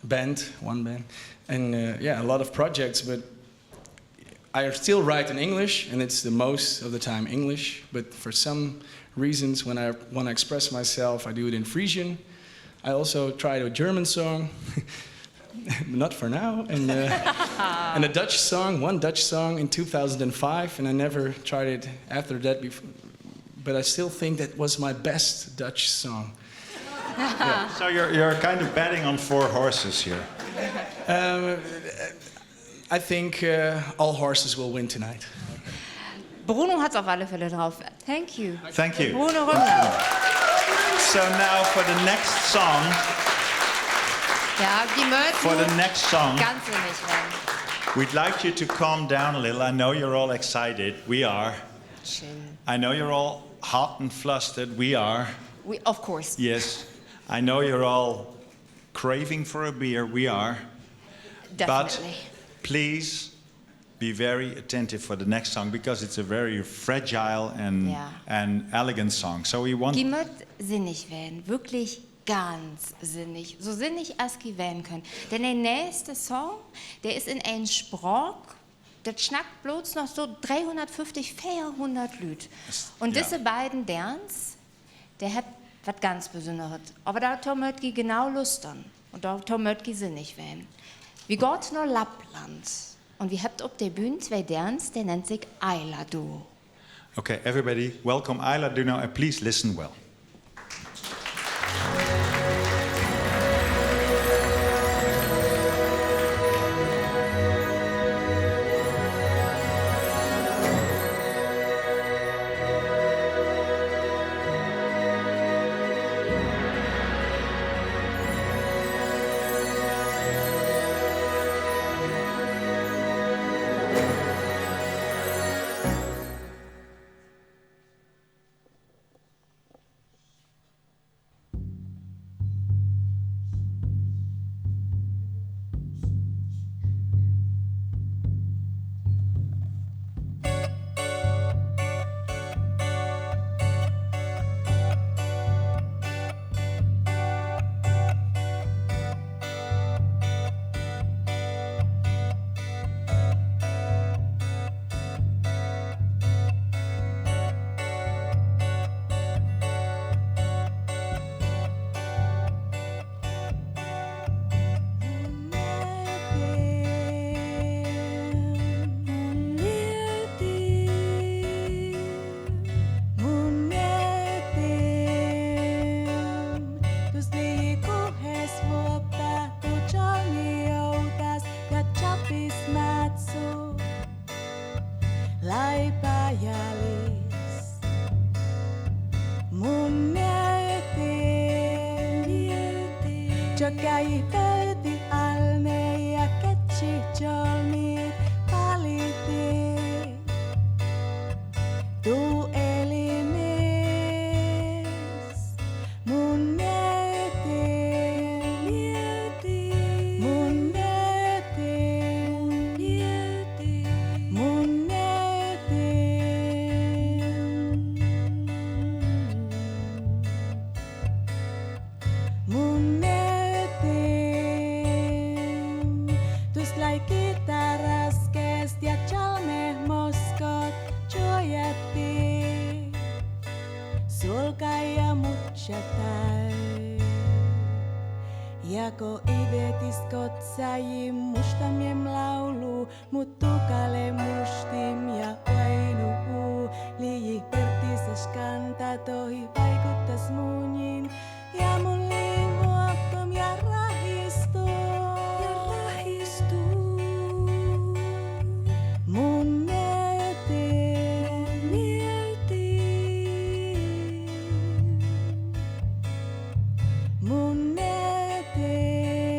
band. And yeah, a lot of projects, but I still write in English, and it's the most of the time English. But for some reasons, when I want to express myself, I do it in Frisian. I also tried a German song, not for now, and a Dutch song, one Dutch song in 2005, and I never tried it after that before. But I still think that was my best Dutch song. Yeah. So you're kind of betting on 4 horses here. I think all horses will win tonight. Bruno hat es auf alle Fälle drauf. Thank you. Thank you. Bruno Römmler. So now for the next song. Ja, die For the next song, ganz sinnig werden. we'd like you to calm down a little. I know you're all excited. We are. Schön. I know you're all hot and flustered. We are. Of course. Yes. I know you're all craving for a beer. We are. Definitely. But please be very attentive for the next song, because it's a very fragile and elegant song. So we want. Die moet sinnig werden. Wirklich ganz sinnig. So sinnig als die werden können. Denn der nächste Song, der ist in ein Sprach, das schnackt bloß noch so 350, 400 Lüt. Und diese beiden Derns, der hat was ganz Besonderes. Aber da hat Tom Möttgi genau Lust an. Und da hat Tom Möttgi sinnig werden. Wie geht nach Lappland? Und wir habt auf der Bühne 2 Derns, der nennt sich Ayla Duo. Okay, everybody, welcome Ayla Duo, and please listen well. Jokai pöyti alne ja ketsi jolmit paliti. Tu elimis mun mietin, mun mietin, mun mietin. Mun mietin, tus lai kitaras kest ja chalme moskot joyatti. Sulkai ja mutsatai. Jako idetis kotsajim mustamiem laulu, muttukale mustim ja vainuu. Liiji pertisas kanta tohi vaikuttas muunyin. Ja mun liivuottom ja rahistuu. Mun mietin, mun mietin.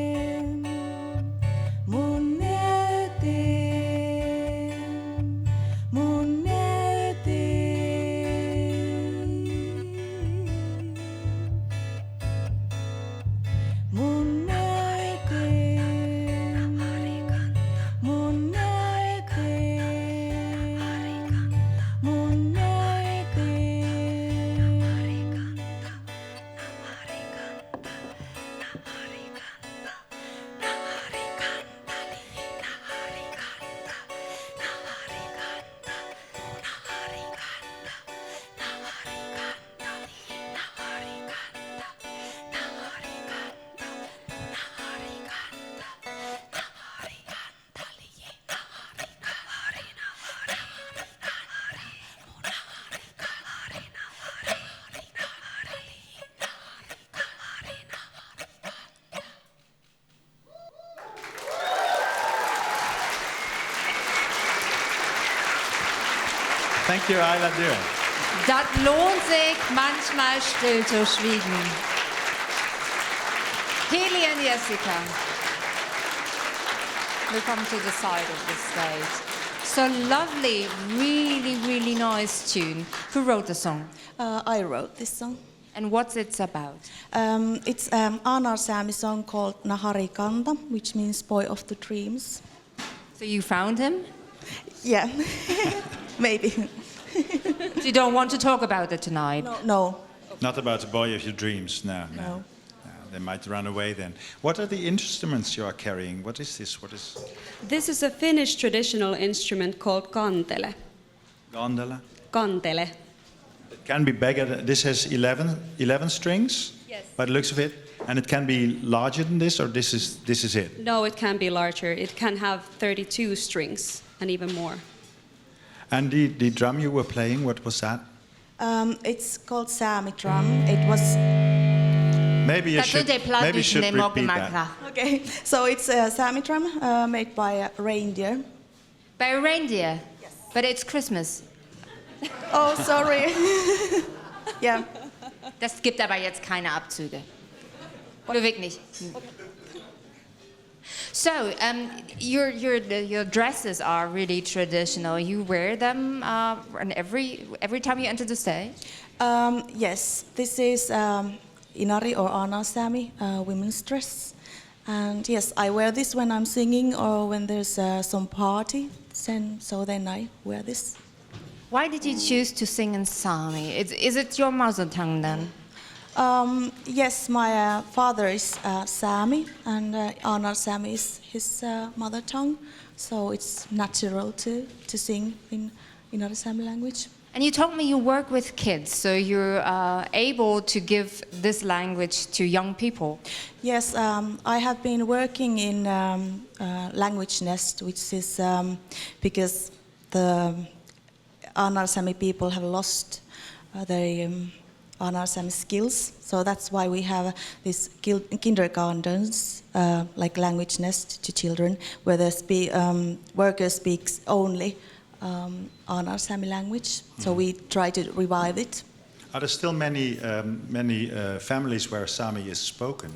Thank you, Ayla Dürr. Das lohnt sich, manchmal still zu schwiegen. Heli and Jessica, welcome to the side of the stage. So lovely, really, really nice tune. Who wrote the song? I wrote this song. And what's it about? It's an Anar Sami song called Nahari Kanta, which means boy of the dreams. So you found him? Yeah, maybe. So you don't want to talk about it tonight? No. Not about the boy of your dreams, no. They might run away then. What are the instruments you are carrying? What is this? This is a Finnish traditional instrument called kantele. Gondola? Kantele. It can be bigger. This has 11 strings? Yes. By the looks of it. And it can be larger than this, or this is it? No, it can be larger. It can have 32 strings and even more. And the drum you were playing, what was that? It's called Sami drum. It was... Maybe you should repeat that. Okay, so it's a Sami drum made by a reindeer. By a reindeer? Yes. But it's Christmas. Oh, sorry. Yeah. Das gibt aber jetzt keine Abzüge. Ludwig nicht. So, your dresses are really traditional. You wear them and every time you enter the stage? Yes, this is Inari or Anar Sami women's dress. And yes, I wear this when I'm singing or when there's some party. So then I wear this. Why did you choose to sing in Sami? Is it your mother tongue then? Yes, my father is Sami, and Anar Sami is his mother tongue, so it's natural to sing in Inari Sami language. And you told me you work with kids, so you're able to give this language to young people. Yes, I have been working in Language Nest, which is because the Anar Sami people have lost their Anar Sami skills. So that's why we have these kindergartens, like Language Nest to children, where the workers speak only Anar Sami language. So we try to revive it. Are there still many families where Sami is spoken?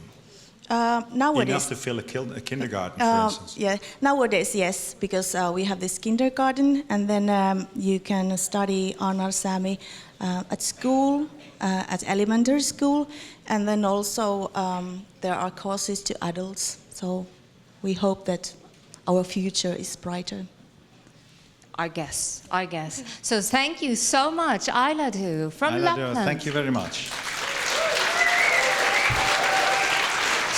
Nowadays, enough to fill a kindergarten, for instance? Yeah, nowadays, yes, because we have this kindergarten, and then you can study Anar Sami at school, at elementary school, and then also there are courses to adults. So we hope that our future is brighter. I guess. So thank you so much, Ayla Dürr from Lapland. Thank you very much.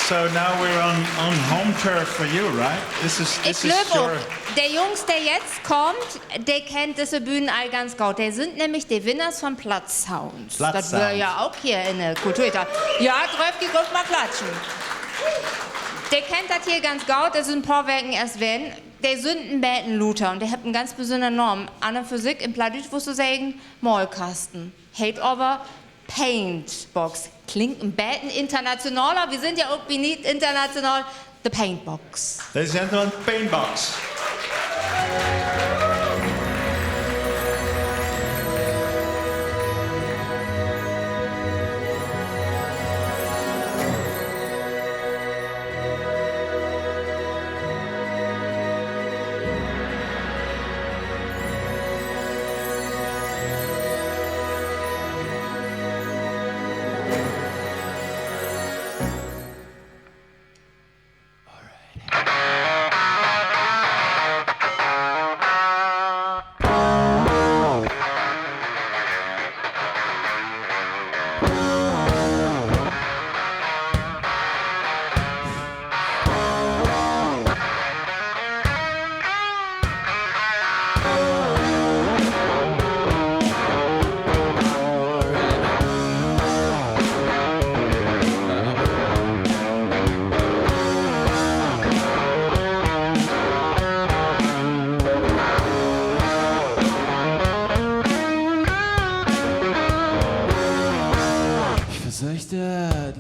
So now we're on home turf for you, right? This is your... Der Jungs, der jetzt kommt, der kennt diese Bühnen all ganz gut. Der sind nämlich die Winners von Platzsounds. Das wäre ja auch hier in der Kulturita. Ja, Dröfki, guck mal klatschen. Der kennt das hier ganz gut, das sind ein paar Werken erst werden. Der sind ein Bäten Luther und der hat einen ganz besonderen Namen. An der Physik im Plattdeutsch wirst du sagen, Maulkasten. Hate over Paintbox. Klingt ein Bäten internationaler. Wir sind ja auch nicht international. The Paintbox. Ladies and gentlemen, Paintbox.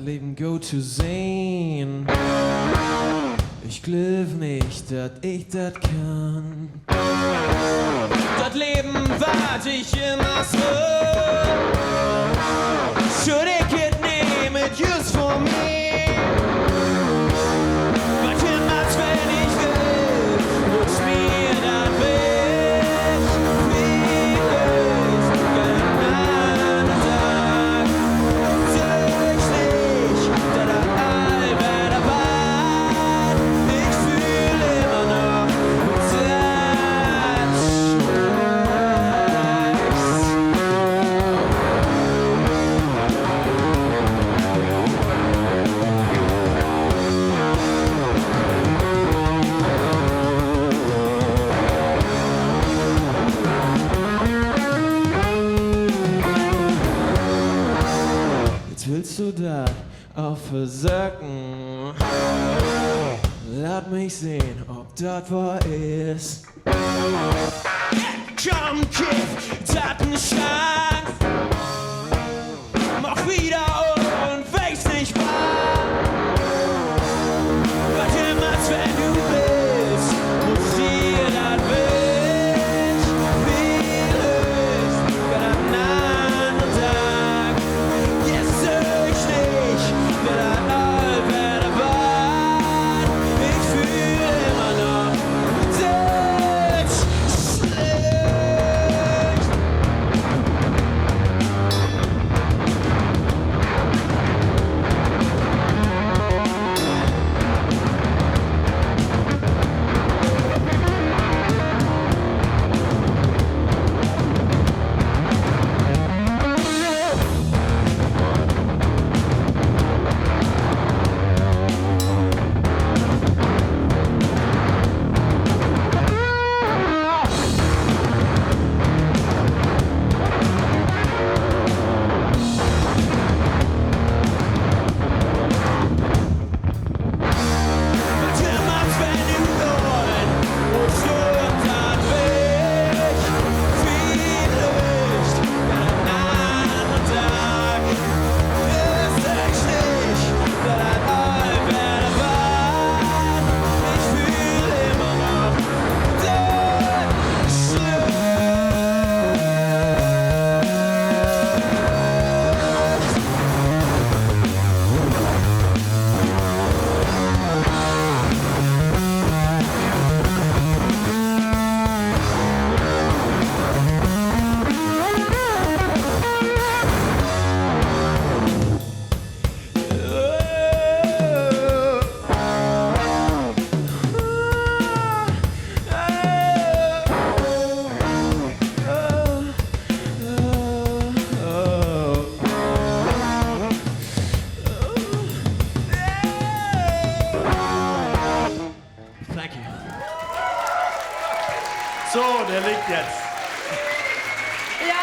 Leben go zu sehen. Ich Ich glaub nicht, dass ich das kann. Das Leben wart ich immer so. Should I could name it just for me? Was immer's, wenn ich will, muss mir dann weg. Vielleicht einen anderen Tag. Sag ich nicht, dass das Albert war. Ich fühl immer noch das Jetzt willst du da auch versacken. Lass mich sehen, ob das wahr ist. Komm, kiff, Datenschlag. Mach wieder und weiß nicht wahr. Was immer's, wenn du willst, muss dir das Wild. Vielleicht wird ein anderer Tag. Jetzt sag ich nicht, wer das Albert war. Ich fühl immer noch das schlecht. Thank you. So, der liegt jetzt. Ja,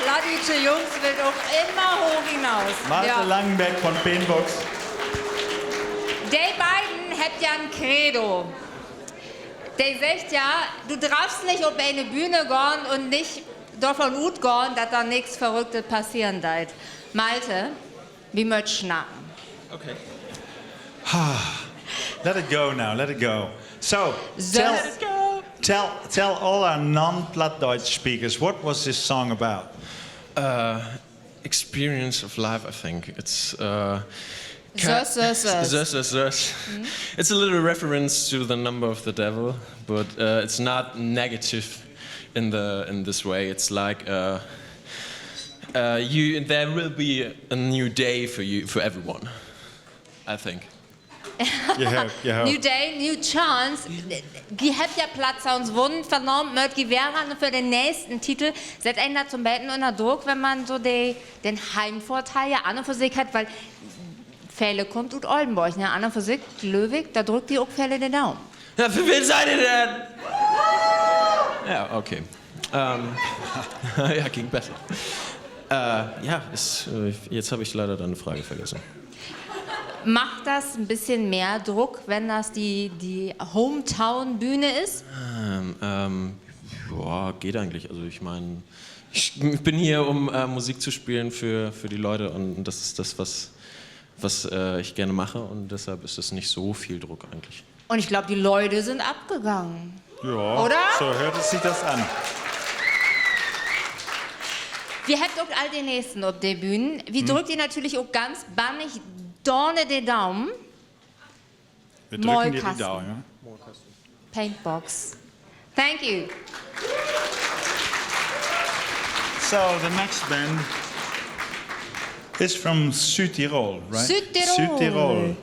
Pladische Jungs will auch immer hoch hinaus. Malte Langenbeck von Peenbox. Die beiden habt ja ein Credo. Der sagt ja, du darfst nicht auf eine Bühne gehen und nicht davon ausgehen, dass da nichts Verrücktes passieren wird. Malte, wie möchtest du schnacken? Okay. Let it go now, let it go. So, So- tell, Let it tell all our non-Plattdeutsch speakers, what was this song about? Experience of life, I think. It's Sus. It's a little reference to the number of the devil, but it's not negative in this way. It's like there will be a new day for everyone, I think. New Day, New Chance. Die habt ja Platz uns wurden vernommen, mögt die wären für den nächsten Titel. Seid einen da zum Betten unter Druck, wenn man so den Heimvorteil ja an und für sich hat, weil Fälle kommt aus Oldenburg, ne? An und für sich, Löwig, da drückt die auch Fälle den Daumen. Ja, für wen seid ihr denn? Ja, okay. Ja, ging besser. Jetzt habe ich leider deine Frage vergessen. Macht das ein bisschen mehr Druck, wenn das die Hometown-Bühne ist? Geht eigentlich. Also ich meine, ich bin hier, um Musik zu spielen für die Leute und das ist das, was ich gerne mache und deshalb ist es nicht so viel Druck eigentlich. Und ich glaube, die Leute sind abgegangen. Ja, Oder? so hört sich das an. Wir hebben ook al die nächsten op de Bühne. Wir drückt ihr natürlich auch ganz bannig Dorne den Daumen. Wir drücken dir die Maulkasten. Daumen. Ja? Paintbox. Thank you. So the next band is from Südtirol, right? Südtirol. Südtirol.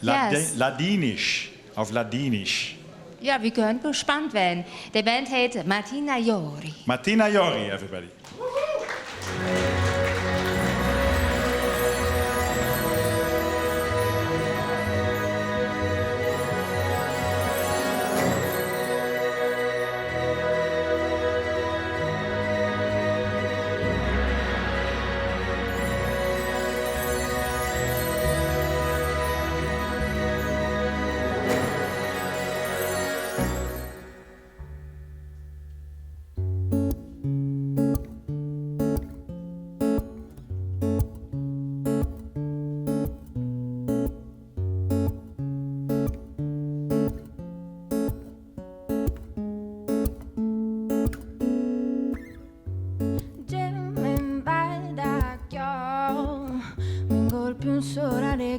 Yes. Ladinisch. Auf Ladinisch. Ja, wir können gespannt werden. Die Band heet Martina Jori. Martina Jori, everybody.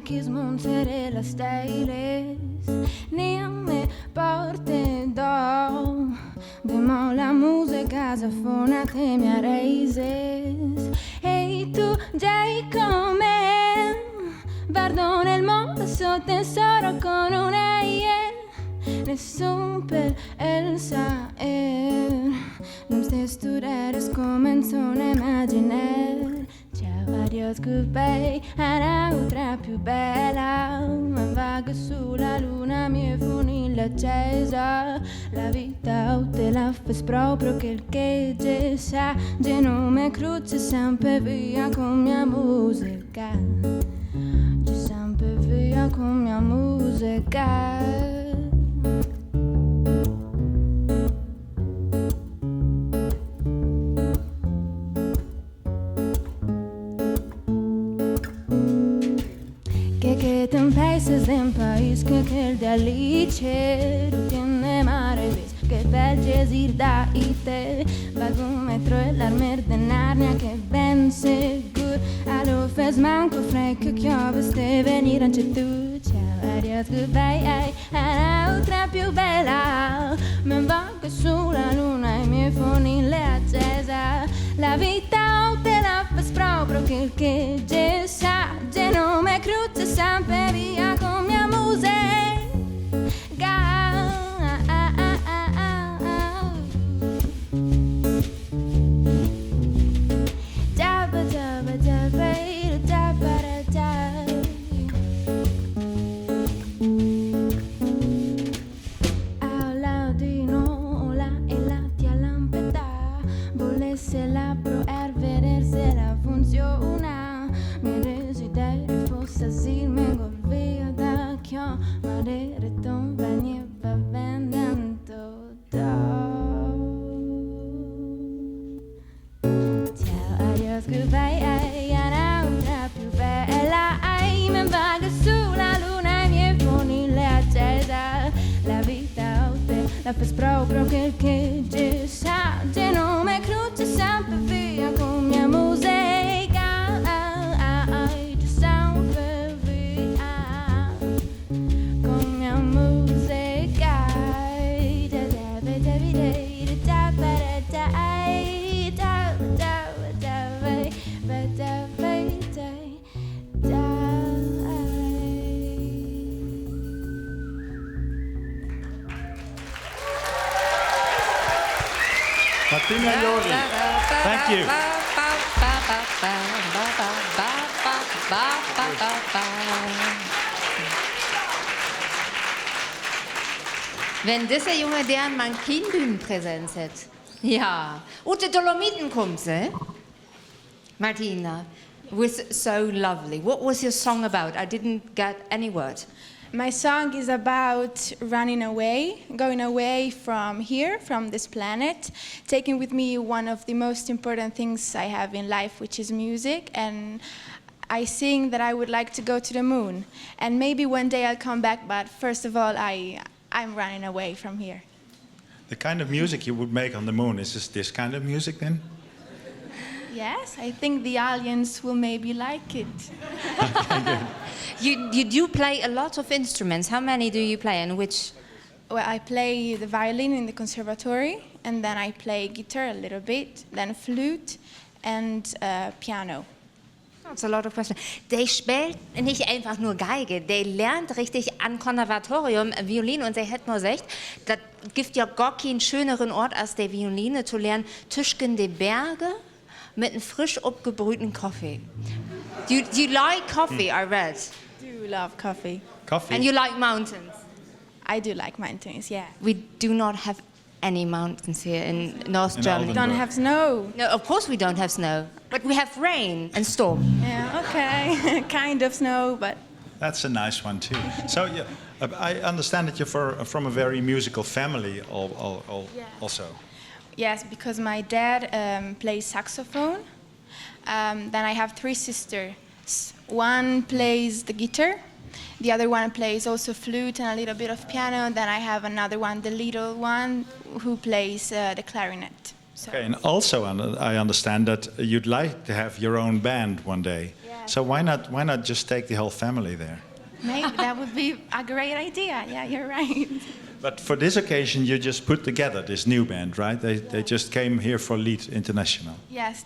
Che smonterella stailes Nia me porte do Demo la musica safonate mia raises E tu già come Guardo nel mondo il suo tesoro con una Nessun per el saer Non stai studare scomenzo un'immagine Ciao, adios, goodbye, a un'altra più bella Ma vago sulla luna, mia funiglia accesa La vita o te la fai proprio che già sa Genome cruce sempre via con mia musica C'è sempre via con mia musica Que te países en país que el de Alice tiene marevis que belges ir da ite Vagometro e l'armer de Narnia che ben segur Allo fes manco frei che chioveste venire anche tu Ciao, adios, goodbye, a un'altra più bella Me vago sulla luna e mie fonille accesa La vita o te la fes proprio che già sa Genome cruce sempre via con mia musica Se la probar ver se la funciona Mi desiderio fosse así me golvia da chiò Ma de reton veniva vendendo Ciao, adios, goodbye, un'altra più bella Me vago sulla luna e mie fonille accesa La vita o te la fai proprio che già sa Genome cruce sempre via con mia musica Già sempre via con mia musica Martina Jori. Thank you. Wenn dieser junge der man Kindbühnenpräsenz hat. Ja. Und die Dolomiten kommt sie. Martina, was so lovely. What was your song about? I didn't get any word. My song is about running away, going away from here, from this planet, taking with me one of the most important things I have in life, which is music. And I sing that I would like to go to the moon. And maybe one day I'll come back, but first of all, I'm running away from here. The kind of music you would make on the moon, is this kind of music then? Yes, I think the aliens will maybe like it. You do play a lot of instruments. How many do you play and which? Well, I play the violin in the conservatory, and then I play guitar a little bit, then flute and piano. That's a lot of questions. Der spielt nicht einfach nur Geige, der lernt richtig an Konservatorium Violin und der hat nur gesagt, das gibt ja gar keinen schöneren Ort als der Violine zu lernen, zwischen den Bergen mit einem frisch abgebrühten Kaffee. You like coffee, I read. Do love coffee. Coffee? And you like mountains? I do like mountains, yeah. We do not have any mountains here in North Germany. We don't have snow. No, of course we don't have snow, but we have rain and storm. Yeah, okay. Kind of snow, but... That's a nice one too. So yeah, I understand that you're from a very musical family also. Yes, because my dad plays saxophone. Then I have 3 sisters. One plays the guitar. The other one plays also flute and a little bit of piano. Then I have another one, the little one, who plays the clarinet. So. Okay, and also I understand that you'd like to have your own band one day. Yes. So why not just take the whole family there? Maybe that would be a great idea. Yeah, you're right. But for this occasion, you just put together this new band, right? They just came here for Lied International. Yes,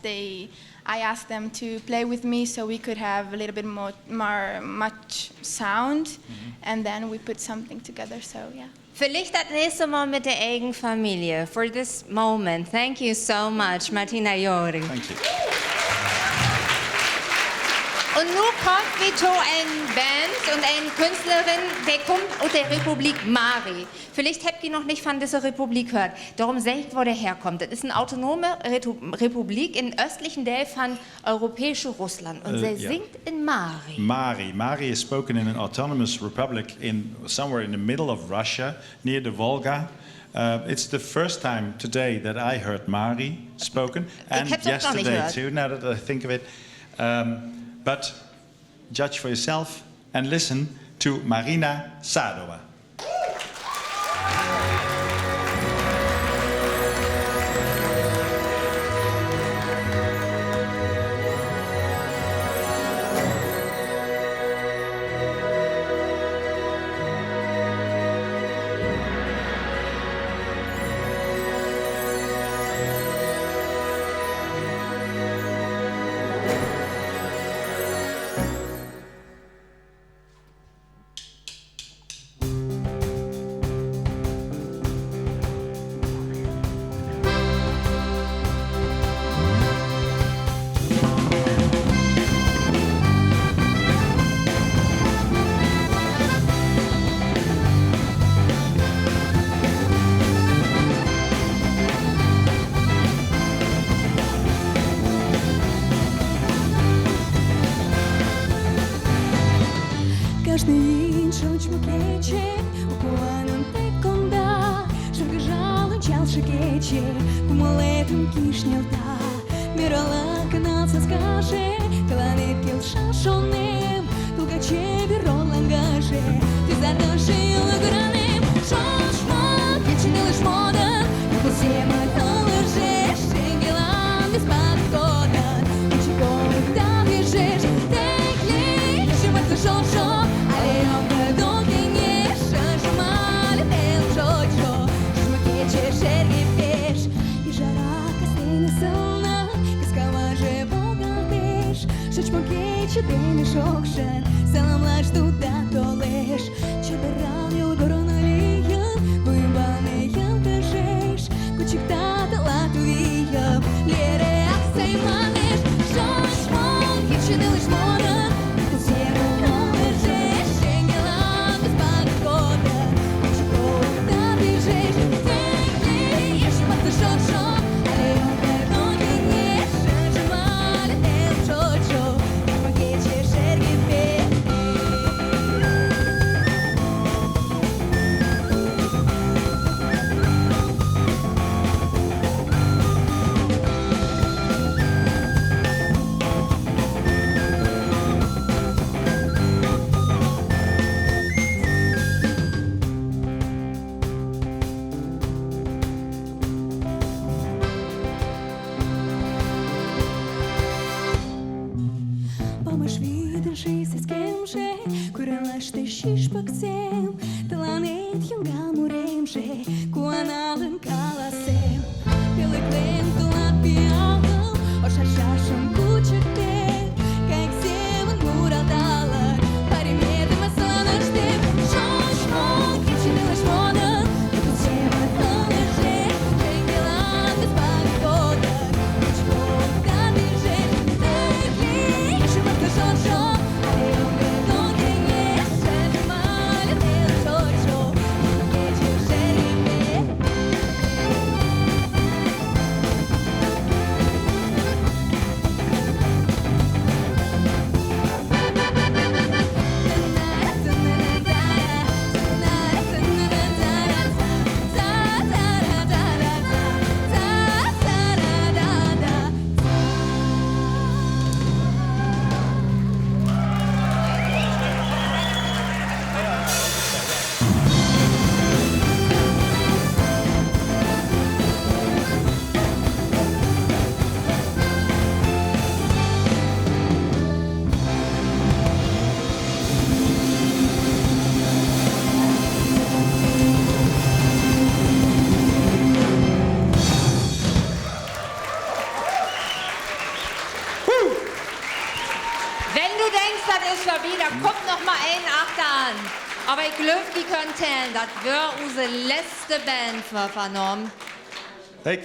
I asked them to play with me so we could have a little bit much sound, and then we put something together. So yeah. Vielleicht das nächste Mal mit der eigenen Familie. For this moment, thank you so much, Martina Jori. Thank you. Und nun kommt wieder eine Band und eine Künstlerin, die kommt aus der Republik Mali. Vielleicht habt ihr noch nicht von dieser Republik gehört. Darum sehe ich, wo der herkommt. Das ist eine autonome Republik im östlichen Teil von europäischem Russland. Und sie singt in Mari. Mari is spoken in an autonomous republic somewhere in the middle of Russia, near the Volga. It's the first time today that I heard Mari spoken, and yesterday too, now that I think of it. But judge for yourself and listen to Marina Sadova. Каждый день шучмукече, укуанам теконда, шагажал чалши кече, кумалетум кишнелта, мирала каналса скаже, таланет килша шонем, толкаче биролангаже, ты задашил гранем, шошма, кече лишь мода, но все мы толже, шенгелан без подхода, учиков да бежишь, текли, еще вот шошо. Шучмокече день шокшен, саламлаш туда толеш, чеберал йол гороналиям, буйбанеям тежеш, кучикта талатуиям, лере аксайманеш, шучмокече не лишь мода, всему належеш, шенгелам без подхода, учиков да бежишь, текли, ешь маты шошо, алеем перноги неш, шажимали эл шочо. Este xispaxem, Telanet Yungamurem, She, Kuanalan Kalasem, Piliquem, Telat Piavel, Oshashasham Kuchakte, Kaixem, Muradala, Parimed, Masanas, Tem, Shoshmon, Kitchenelas Mona, Kusema, Tanaje, Tengelandas, Bagota, Kuchmon, Kadije, Tegi, Shimaka Shosho. Kommt noch mal ein Achtern. Aber ich glaube, die können, das wird unsere letzte Band vernommen. They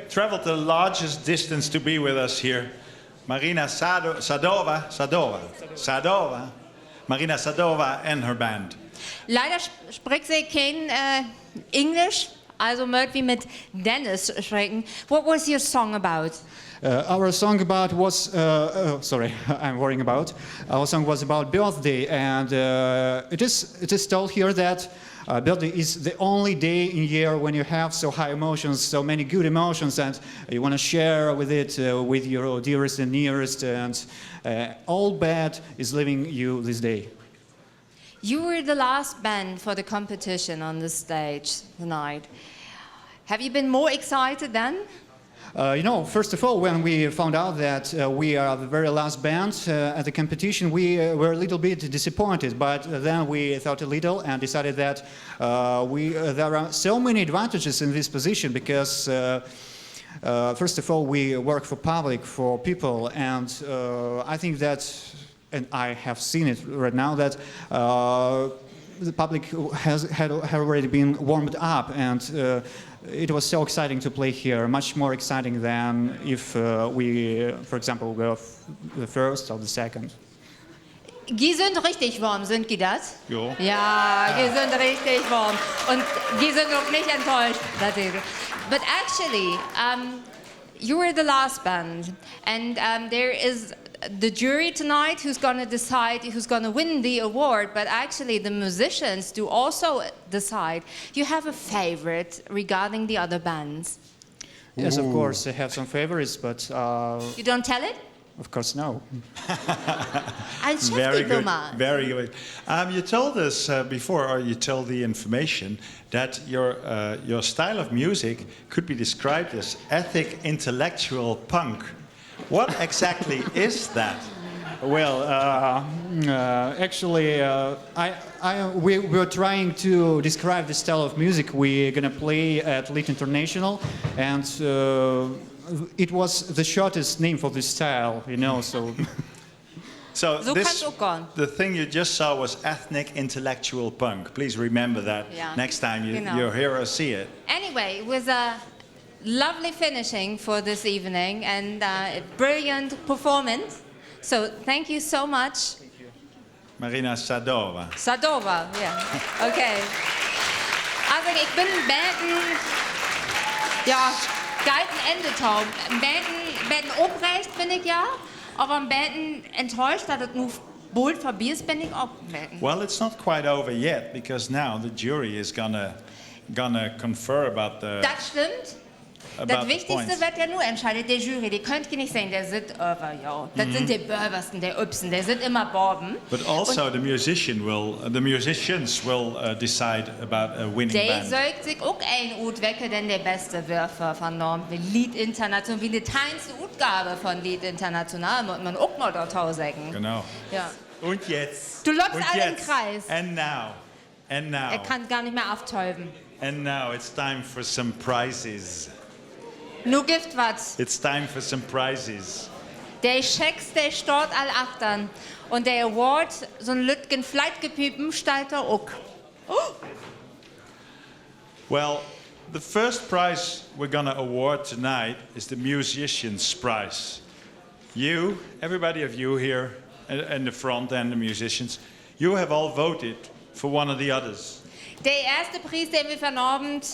traveled the largest distance to be with us here. Marina Sadova, Marina Sadova and her band. Leider spricht sie kein Englisch, also mögt wie mit Dennis sprechen. What was your song about? Our song was I'm worrying about. Our song was about birthday, and it is told here that birthday is the only day in year when you have so high emotions, so many good emotions, and you want to share with it with your dearest and nearest, and all bad is leaving you this day. You were the last band for the competition on the stage tonight. Have you been more excited then? First of all, when we found out that we are the very last band at the competition, we were a little bit disappointed. But then we thought a little and decided that there are so many advantages in this position because, first of all, we work for public, for people, and I think that, and I have seen it right now, that the public had already been warmed up, and it was so exciting to play here, much more exciting than if we, for example, were the first or the second. Die sind richtig warm, sind die das? Jo. Ja, die sind richtig warm. Und die sind auch nicht enttäuscht. But actually, you were the last band. And there is the jury tonight who's going to decide who's going to win the award, but actually the musicians do also decide. You have a favorite regarding the other bands? Yes, of course, I have some favorites, but... You don't tell it? Of course, no. Very good, very good. You told us before, or you told the information, that your style of music could be described as ethnic intellectual punk. What exactly is that? Well, actually, we were trying to describe the style of music we're gonna play at Lead International, and it was the shortest name for this style, so. So the thing you just saw was ethnic intellectual punk. Please remember that next time you hear or see it. Anyway, it was a lovely finishing for this evening and a brilliant performance. So thank you so much. Thank you. Marina Sadova. Sadova, ja. Okay. Also ich bin ein galten Endetaum. Ein oprecht bin ich ja, aber ein enttäuscht, dass es nur bald vorbei ist, bin ich auch ein Well, it's not quite over yet because now the jury is gonna confer about the. Das stimmt. Das Wichtigste wird ja nur entscheidet, der Jury. Die könnt ihr nicht sehen, der sitzt over, ja. Das sind die Bürgersten, der Übsen, der sind immer Borben. But also the musicians will decide about a winning band. Der sollte sich auch ein Ut wecken, denn der beste Würfer von Lied International, wie die kleinste Utgabe von Lied International, muss man auch mal dort sagen. Genau. Ja. Und jetzt. Du läufst Und alle im jetzt. Kreis. And now. Er kann gar nicht mehr auftäuben. And now it's time for some prizes. Nu gibt was. It's time for some prizes. Der Schecks, der steht all achtern. Und der Award, so ein Lütgen Fleitgepiepen, steht da auch. Oh. Well, the first prize we're going to award tonight is the Musician's Prize. You, everybody of you here in the front and the musicians, you have all voted for one of the others. Der erste Preis, den wir von Abend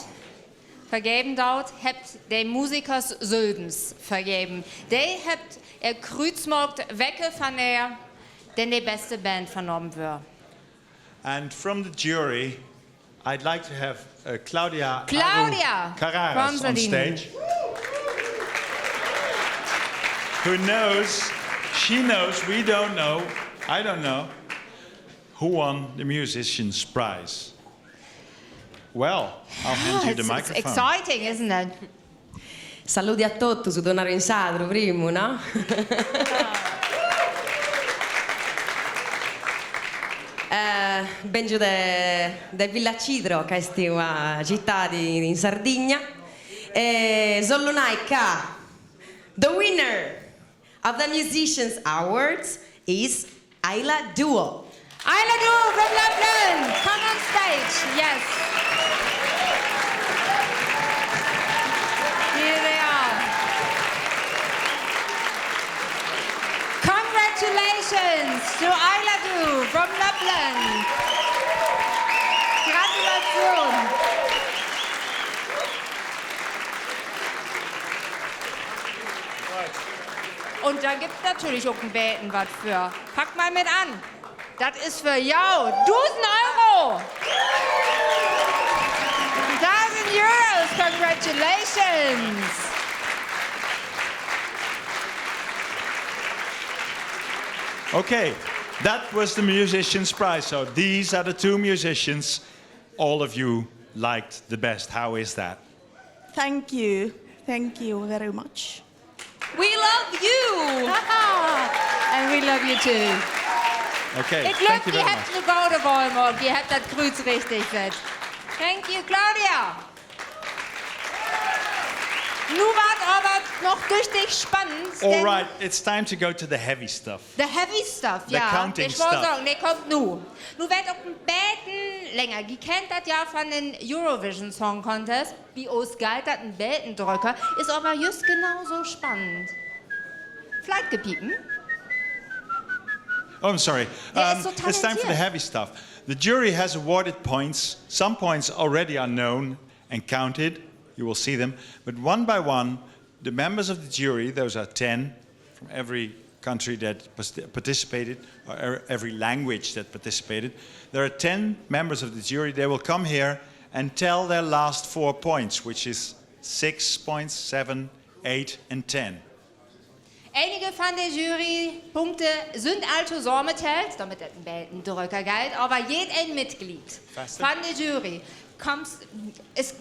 vergeben dort, habt den Musikers Södens vergeben. Der habt Kreuzmarkt wecke von denn die beste Band vernommen wird. And from the jury, I'd like to have Claudia from Carraras on Sardinien. stage. She knows, we don't know, I don't know, who won the Musician's Prize. Well, I'll hand you the It's microphone. exciting, isn't it? Saluti a tutti, su Donare in Sadro, primo, no? Benjo de Villa Cidro, che è una città in Sardegna. Sollonaika, the winner of the Musicians Awards is Ayla Duo. Ayla Duo from Lapland, come on stage, yes. Here they are. Congratulations to Ayla Duo from Lapland. Gratulation. Und da gibt es natürlich auch ein Beten was für. Pack mal mit an. Das ist für jou. 1.000 Euro. 1.000 Euros. Congratulations. Okay, that was the Musician's Prize. So these are the two musicians all of you liked the best. How is that? Thank you. Thank you very much. We love you. And we love you too. Okay, Ik thank lukt, you je very hebt much. de gouden bal ook. Je hebt dat kreuz richtig gezet. Thank you, Claudia. Nu wordt aber noch richtig spannend. All denn right, it's time to go to the heavy stuff. The heavy stuff, The ja. counting Ich wollte stuff. sagen, der kommt nu. Nu wird auch ein Beten länger. Die kennt das ja von den Eurovision Song Contest. Wie uns galt das ein Betendrücker. Ist aber just genauso spannend. Vielleicht gepiepen. Oh, I'm sorry. Der ist so It's time for the talentiert. heavy stuff. The jury has awarded points. Some points already are known and counted. You will see them. But one by one, the members of the jury, those are 10 from every country that participated, or every language that participated. There are 10 members of the jury. They will come here and tell their last 4 points, which is 6 points, 7, 8, and 10. Einige von der Jurypunkte sind also zusammentelt, damit das ein Betendrücker gilt, aber ein Mitglied von der Jury es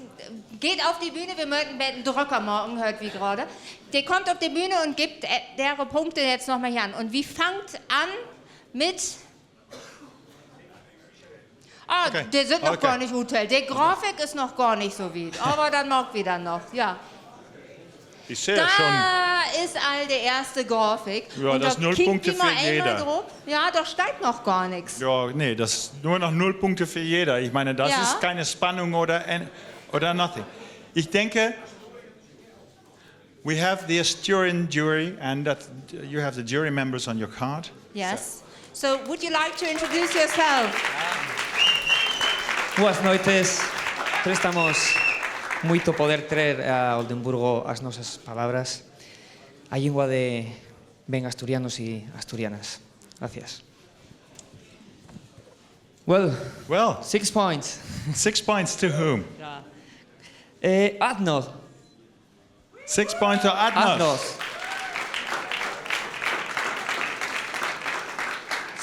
geht auf die Bühne, wir möchten Betendrücker morgen, hört wie gerade. Der kommt auf die Bühne und gibt deren Punkte jetzt nochmal hier an. Und wie fängt an mit... Ah, Okay. der sind noch Okay. gar nicht Hotel. Der Grafik ist noch gar nicht so weit, aber dann mag wieder noch, ja. Ich sehe ja schon. Da ist all der erste Grafik. Ja, und das da 0 kickt Punkte die mal für einmal jeder. drauf. Ja, da steigt noch gar nichts. Ja, nee, das ist nur noch 0 Punkte für jeder. Ich meine, das Ja. ist keine Spannung oder nothing. Ich denke, we have the Asturian jury and that you have the jury members on your card. Yes. So, would you like to introduce yourself? Boas noites. Prestamos moito poder traer a Oldenburgo as nosas palabras, a lingua de ben asturianos e asturianas. Gracias. Well, 6 points. 6 points to whom? Adnos. 6 points to Adnos.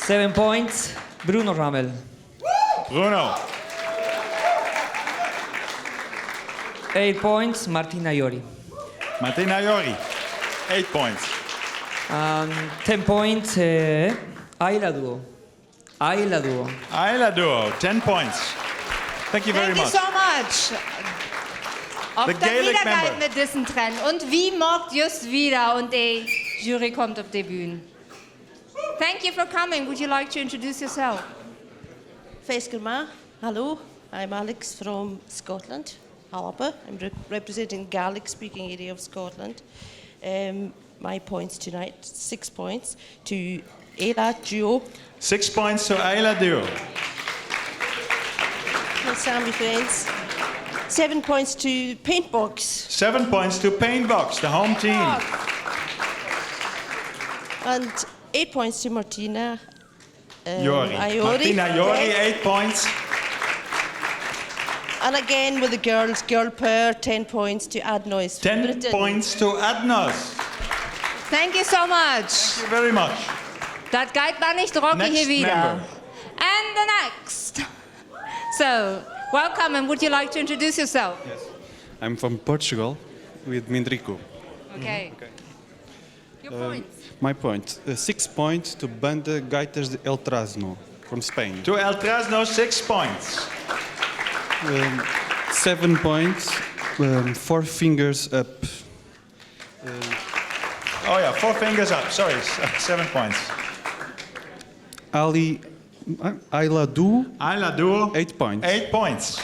7 points, Bruno Ramel. Bruno. 8 points, Martina Iori. Martina Iori. 8 points. 10 points, Ayla Duo. Ayla Duo. Ayla Duo, 10 points. Thank you very Thank you much. so much. Ob The das Gaelic wieder member. geht mit diesen Trend. Und wie morgt just wieder und die Jury kommt auf die Bühne. Thank you for coming. Would you like to introduce yourself? Feskerma, hello. I'm Alex from Scotland, Harbour. I'm representing Gaelic-speaking area of Scotland. My points tonight, 6 points to Ayla Duo. 6 points to Ayla Duo. My Sami friends. 7 points to Paintbox. 7 points to Paintbox, the home team. And 8 points to Martina Iori. Iori. Martina Iori, Yes. 8 points. And again with the girls, girl pair, 10 points to Adnois. 10 points to Adnos. Thank you so much. Thank you very much. Das geht mal nicht Rocky Next hier wieder. member. And the next. So, welcome, and would you like to introduce yourself? I'm from Portugal with Mindrico. Okay. Your points. My point, 6 points to Banda Gaitas de El Trasno from Spain. To El Trasno, 6 points. 7 points, 4 fingers up. Oh yeah, 4 fingers up, sorry, 7 points. Ayla Duo. Ayla Duo. 8 points. 8 points.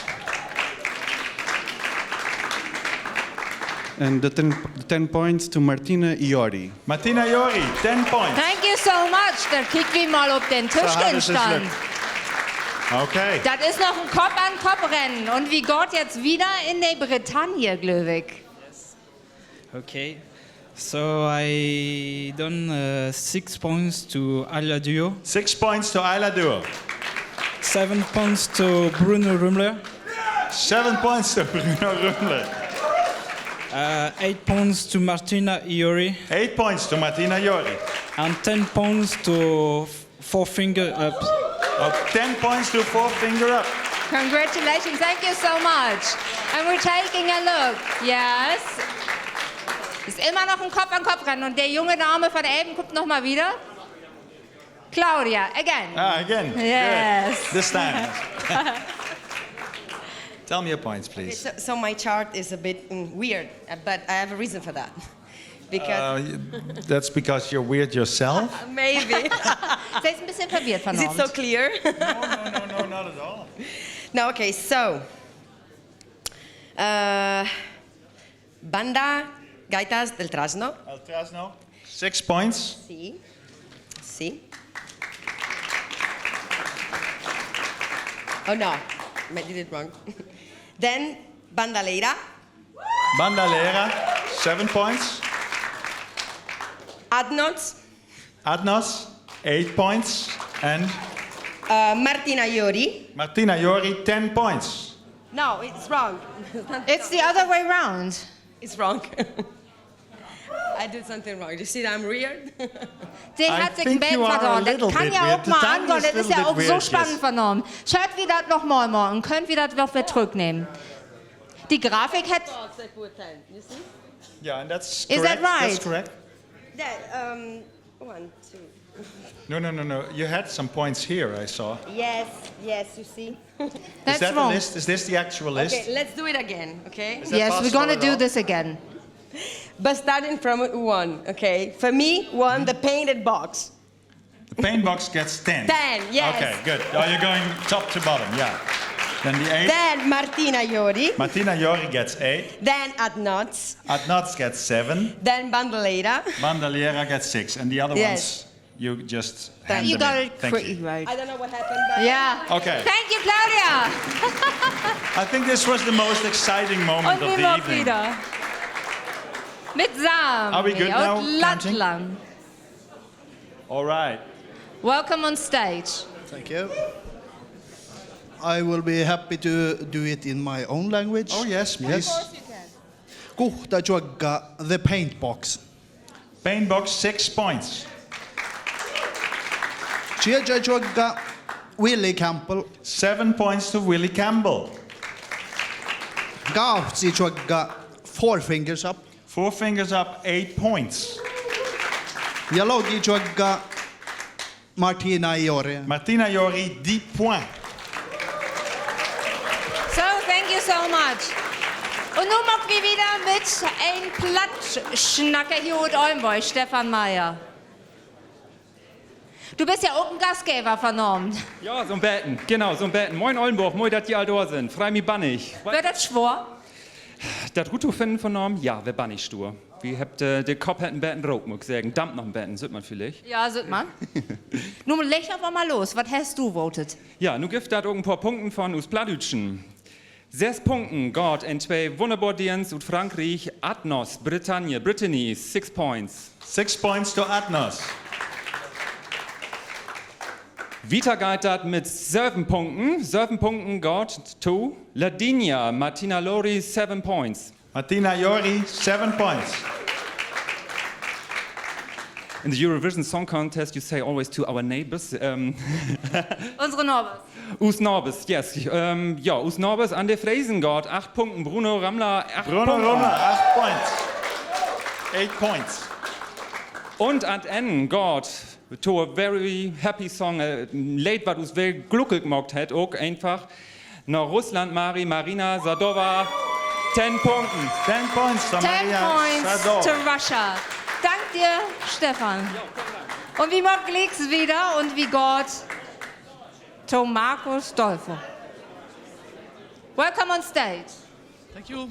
And the 10 points to Martina Iori. Martina Iori, 10 points. Thank you so much. Dann kicken wir mal auf den Tischgenstand. Okay. Das ist noch ein Kopf-an-Kopf-Rennen. Und wie geht jetzt wieder in die Bretagne, Glöwig? Okay, so I done 6 points to Ayla Duo. 6 points to Ayla Duo. 7 points to Bruno Rumler. 7 points to Bruno Rumler. 8 points to Martina Iori. 8 points to Martina Iori. And 10 points to 4 finger up. 10 points to 4 finger up. Congratulations, thank you so much. And we're taking a look. Yes. Ist immer noch ein Kopf-an-Kopf-Rennen. Und der junge Dame von eben kommt noch mal wieder. Claudia, again. Again. Yes. Good. This time. Tell me your points, please. So my chart is a bit weird, but I have a reason for that. Because That's because you're weird yourself? maybe. Sie ist ein bisschen verwirrt von Is it uns. so clear? No, not at all. No, okay, so. Banda Gaitas del Trasno. El Trasno. 6 points. Sí. Sí. Oh no, I did it wrong. Then Bandaleira. Bandalera, 7 points. Adnots. Adnos, 8 points. And Martina Iori. Martina Iori, 10 points. No, it's wrong. It's the other way round. It's wrong. I did something wrong. You see that I'm weird? Den hat sich ein Band verloren. Das kann ja auch mal angehen. Das ist ja auch so spannend vernommen. Schaut, wie das noch mal machen. Könnt wir das noch wieder zurücknehmen. Die Grafik hat... You see? Yeah, and that's Is correct. that right? That's correct. That, 1, 2. No. You had some points here, I saw. Yes, you see? Is that the list? Is this the actual list? Okay, let's do it again, okay? Is that Yes, we're possible gonna at do all? this again. But starting from 1, okay? For me, 1, the painted box. The paint box gets 10. 10, yes. Okay, good. Oh, you're going top to bottom, yeah. Then the 8. Then Martina Iori. Martina Iori gets 8. Then Adnots. Adnots gets 7. Then Bandaleira. Bandalera gets 6. And the other Yes. ones, you just hand You them got in. it Thank pretty you. right. I don't know what happened, but... Yeah. Okay. Thank you, Claudia. I think this was the most exciting moment Und of wir the morgen evening. wieder. Mit Sami Are we good now, und counting? Lattland. All right. Welcome on stage. Thank you. I will be happy to do it in my own language. Oh, yes, please. Kohta jogga the paint box. Paint box, 6 points. Chia jogga Willie Campbell. 7 points to Willie Campbell. Gautsi jogga 4 fingers up. 4 fingers up, 8 points. Jalogi jogga Martina Iori. Martina Iori, 10 points. So, thank you so much. Und nun machen wir wieder mit ein Plattschnacker hier und Olmboy, Stefan Meyer. Du bist ja auch ein Gastgeber vernommen. Ja, so ein Betten, genau, so ein Betten. Moin Oldenburg, moin, dass die all da sind. Frei mi bannig. Wird das schwor? Das Ruto finden vernommen? Ja, wer bannig stur. Wie habt der Kopf hat ein Betten rot, muss ich sagen. Damp noch ein Betten, sieht man vielleicht. Ja, sieht man. Nun leg aber mal los, was hast du votet? Ja, nu gibt das auch ein paar Punkten von us Pladütschen. 6 Punkten, Gott, in 2 Wunderbardiens und Frankreich, Atnos, Brittany, 6 points. 6 points to Atnos. Vita geht dat mit 7 Punkten. 7 Punkten, Gott, to Ladinia, Martina Lori, 7 points. Martina Iori, 7 points. In the Eurovision Song Contest, you say always to our neighbors. Unsere Norbers. Us Norbes, yes. Ja, Us Norbes an der Freisengott, 8 Punkten. Bruno Rammler, 8 Bruno Punkten. Rammler, 8 points. 8 points. Und at N, Gott, to a very happy song, late, was us very glücklich gemacht hat, auch einfach. Nach Russland, Marina Sadova, 10 Punkten. 10 points to 10 Maria points Sadova. to Russia. Dank dir, Stefan. Und wie mag Gleeks wieder und wie Gott to Markus Dolfo. Welcome on stage. Thank you.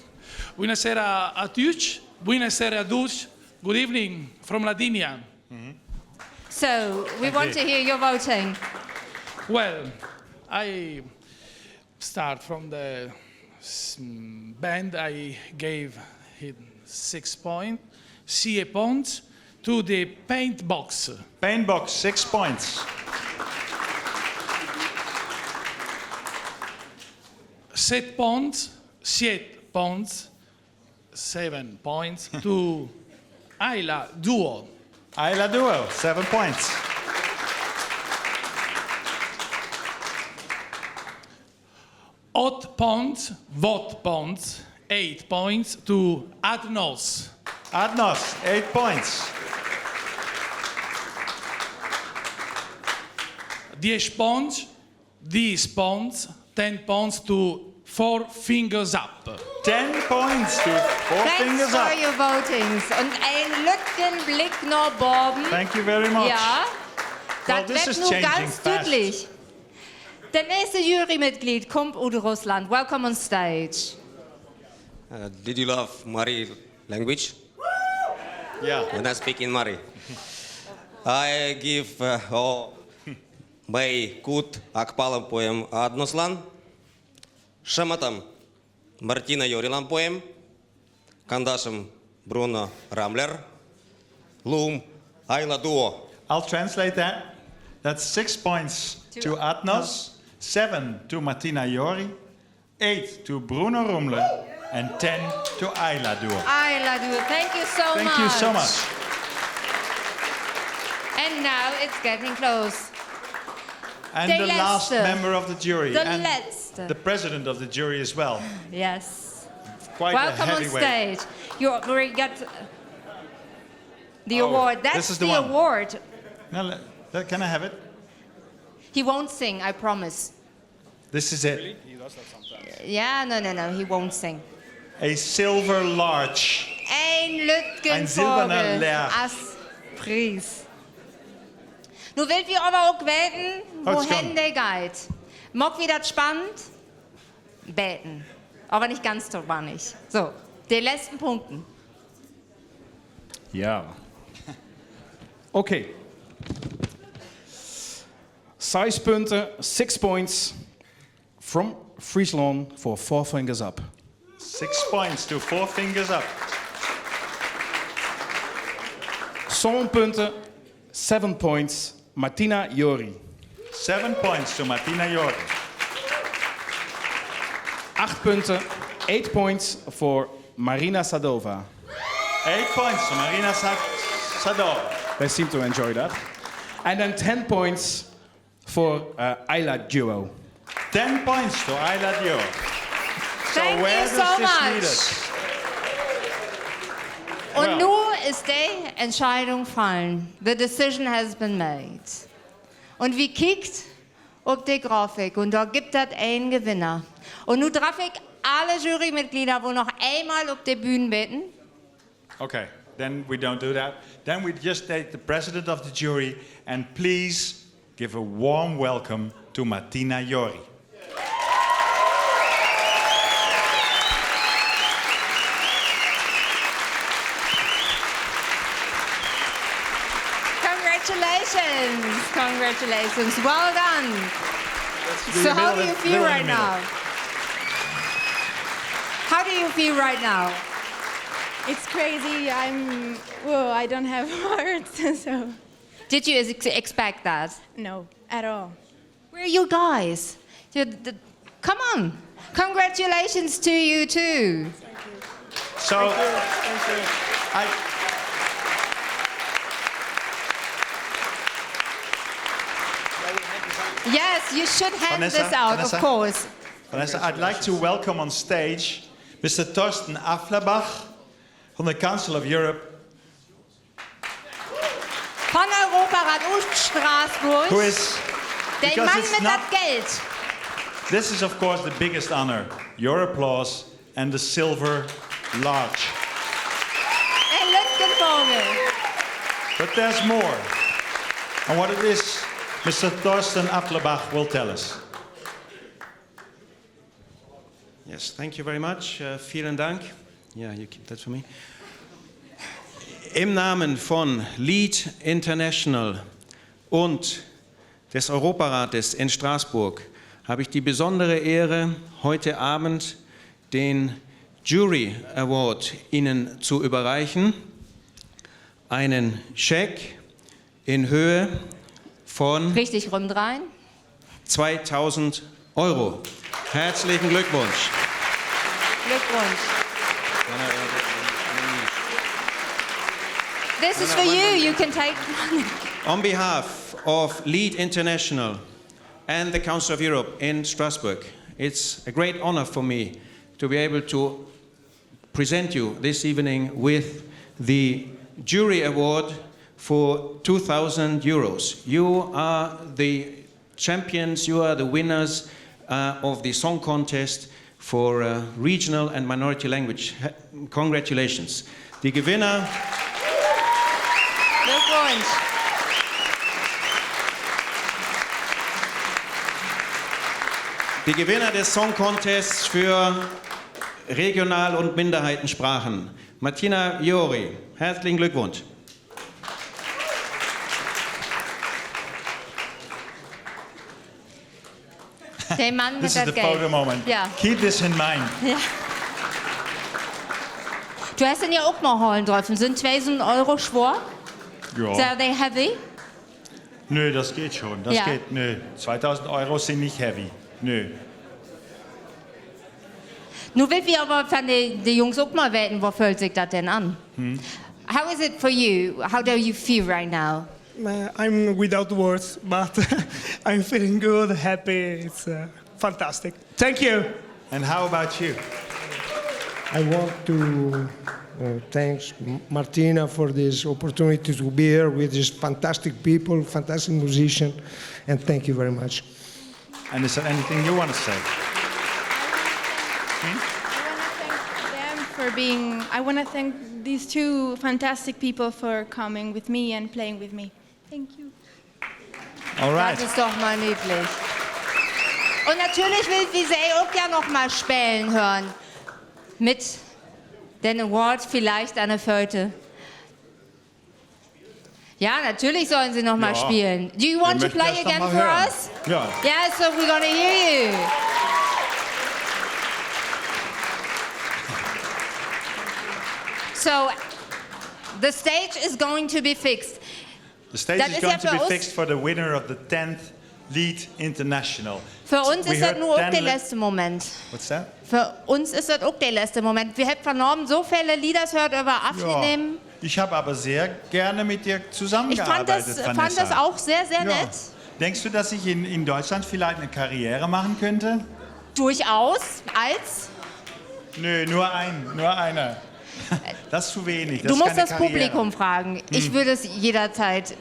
Buonasera a tutti. Buonasera a tutti. Good evening from Ladinia. So, we want to hear your voting. Well, I start from the band. I gave it 6 points. 6 points to the paint box. Paint box, 6 points. 7 points. 7 points to Ayla Duo. Ayla Duo, 7 points. 8 points, 8 points to Adnos. Adnos, 8 points. 10 points, 10 points to 4 fingers up. 10 points to 4 Thanks fingers for up. your votings. Und ein Lückenblick noch, Borben. Thank you very much. Ja, Well, das this wird is nun changing ganz fast. deutlich. Der nächste Jurymitglied kommt aus Russland. Welcome on stage. Did you love Mari language? Yeah. When I speak in Mari. I give my good akpalam poem Adnoslan, Shamatam Martina Iorilan poem, Kandasham Bruno Ramler, Loom Ayla Duo. I'll translate that. That's 6 points to Atnos, 7 to Martina Iori, 8 to Bruno Rumler, and 10 to Ayla Duo. Ayla Duo, thank you so much. Thank you so much. And now it's getting close. And De the last letzte. member of the jury. De and letzte. the president of the jury as well. Yes. Quite Welcome a on heavyweight. stage. You already got the award. That's this is the the one. award. Now, can I have it? He won't sing, I promise. This is it. Yeah, no, he won't sing. A silver larch. Ein Ein silberner Lütgenvogel Lerch. als Preis. Nu will wir aber auch beten, Oh, wo it's gone. Hände geht. Mag wieder spannend? Beten. Aber nicht ganz so spannend. So, die letzten Punkten. Ja. Okay. 6 punten, 6 points from Friesland for 4 fingers up. 6 points to 4 fingers up. 7 punten, 7 points, Martina Iori. 7 points to Martina Iori. 8 punten, 8 points for Marina Sadova. 8 points to Marina Sadova. They seem to enjoy that. And then 10 points for Ayla Duo. 10 points to Ayla Duo. Thank where you does so this lead much. us? Und nun ist die Entscheidung fallen. The decision has been made. Und wie kickt auf die Grafik und da gibt es einen Gewinner. Und nun darf ich alle Jurymitglieder, die noch einmal auf die Bühne beten. Okay, then we don't do that. Then we just take the president of the jury and please give a warm welcome to Martina Jori. Congratulations, congratulations, well done. So how do you feel right now? How do you feel right now? It's crazy. I don't have words. So. Did you expect that? No, at all. Where are you guys? Come on. Congratulations to you too. So, Yes, you should hand this out, of course. Vanessa, I'd like to welcome on stage Mr. Thorsten Afflerbach from the Council of Europe. Von Europarat und Straßburg. Who is, der because Mann it's mit not, das Geld. This is, of course, the biggest honor. Your applause and the silver large. Ein Lütgenvogel. But there's more. And what it is, Mr. Thorsten Afflerbach will tell us. Yes, thank you very much. Vielen Dank. Yeah, you keep that for me. Im Namen von Lead International und des Europarates in Straßburg habe ich die besondere Ehre, heute Abend den Jury Award Ihnen zu überreichen. Einen Scheck in Höhe von richtig rumdrehen. 2.000 Euro. Herzlichen Glückwunsch. Glückwunsch. This is for you. You can take money. On behalf of Lead International and the Council of Europe in Strasbourg, it's a great honor for me to be able to present you this evening with the Jury Award for 2,000 euros. You are the champions, you are the winners of the song contest for regional and minority language. Congratulations. Die Gewinner. Glückwunsch. Die Gewinner des Song Contests für Regional- und Minderheitensprachen. Martina Jori, herzlichen Glückwunsch. Der Mann mit This is das the Geld. photo moment. Ja. Keep this in mind. Ja. Du hast ihn ja auch mal holen dürfen. Sind 2.000 Euro schwer? Ja. So are they heavy? Nö, das geht schon. Das Ja. geht, nö. 2.000 Euro sind nicht heavy. Nö. Nun will wir aber von den Jungs auch mal wetten, wo fühlt sich das denn an? How is it for you? How do you feel right now? I'm without words, but I'm feeling good, happy. It's fantastic. Thank you. And how about you? I want to thank Martina for this opportunity to be here with these fantastic people, fantastic musicians, and thank you very much. And is there anything you want to say? I want to thank these two fantastic people for coming with me and playing with me. Thank you. All right. Das ist doch mal niedlich. Und natürlich will wir sie auch gerne noch mal spielen hören. Mit den Awards vielleicht eine Feuerte. Ja, natürlich sollen sie noch mal Ja. spielen. Do you want Wir to möchten play das noch again mal for hören. us? Ja. Yeah, so we're gonna hear you. So, the stage is going to be fixed. The stage Das is ist going ja to für be uns- fixed for the winner of the 10th Lead International. Für uns We ist das heard nur auch 10 der li- letzte Moment. What's that? Für uns ist das auch der letzte Moment. Wir haben vernommen, so viele Lieder hört über aufnehmen. Ich habe aber sehr gerne mit dir Ich fand zusammengearbeitet, das, Vanessa. fand das auch sehr, sehr nett. Denkst du, dass ich in Deutschland vielleicht eine Karriere machen könnte? Durchaus, als. Nö, nur einer. Das ist zu wenig. Das Du ist musst keine das Karriere. Publikum fragen. Ich würde es jederzeit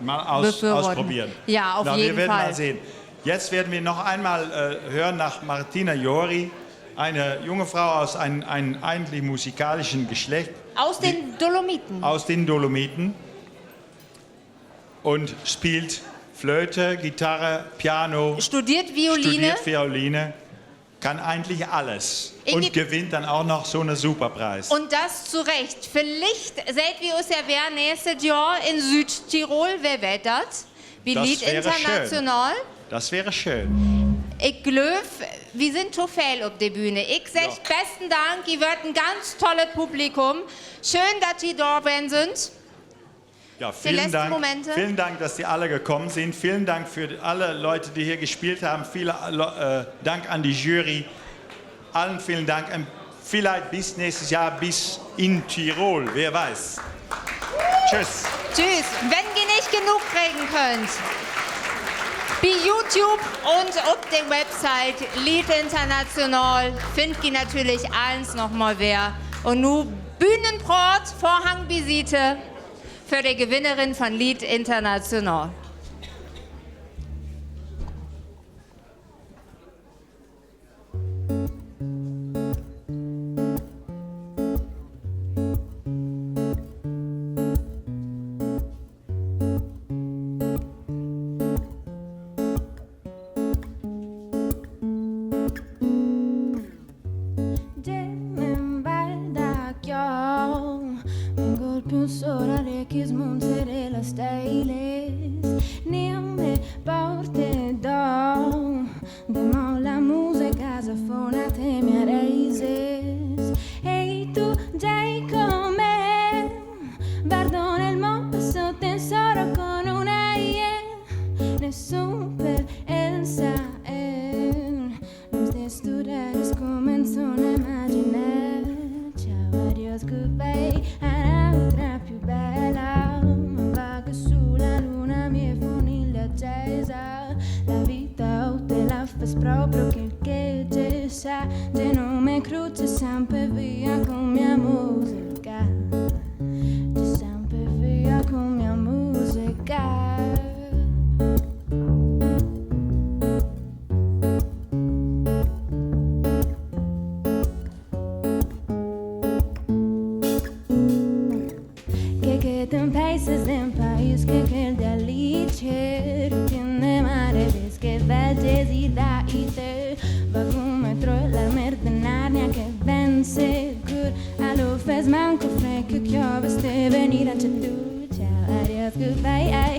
Mal befürworten. ausprobieren. Ja, auf Na, jeden wir werden Fall. mal sehen. Jetzt werden wir noch einmal hören nach Martina Jori, eine junge Frau aus einem eigentlich musikalischen Geschlecht. Aus den Dolomiten. Aus den Dolomiten. Und spielt Flöte, Gitarre, Piano. Studiert Violine. Studiert Violine. Kann eigentlich alles. Und gewinnt dann auch noch so einen Superpreis. Und das zu Recht. Vielleicht seid wir uns ja wer nächstes Jahr in Südtirol, wer weiß das? Wie Das Lied wäre international. Das wäre schön. Ich glaube, wir sind zu viel auf der Bühne. Ich sage besten Dank, ihr werdet ein ganz tolles Publikum. Schön, dass ihr da sind. Ja, Die letzten Momente. Vielen Dank, dass die alle gekommen sind. Vielen Dank für alle Leute, die hier gespielt haben. Vielen Dank an die Jury. Allen vielen Dank. Und vielleicht bis nächstes Jahr, bis in Tirol. Wer weiß. Tschüss. Tschüss. Wenn ihr nicht genug kriegen könnt, bei YouTube und auf der Website Lied International findet ihr natürlich alles nochmal wer. Und nun Bühnenbrot, Vorhangvisite für die Gewinnerin von Lied International. Che smontere la stailes Nim me porte do Demo la musica saffonate mia raises E tu giai come Bardo nel mosso tesoro con una Nessun per Elsa Los de studentes comenzano a immaginare Ciao, adios, goodbye Un'altra più bella Vaga sulla luna mia famiglia accesa La vita o te la fai proprio che già sa Te non mi cruce sempre via con mia musica Già sempre via con mia musica Países en país que el de alice Tiene mares que valles y da ite Bago metro la merdenaria que vence Good allo fes manco fräck och jag visste venir att du Ciao, adios, goodbye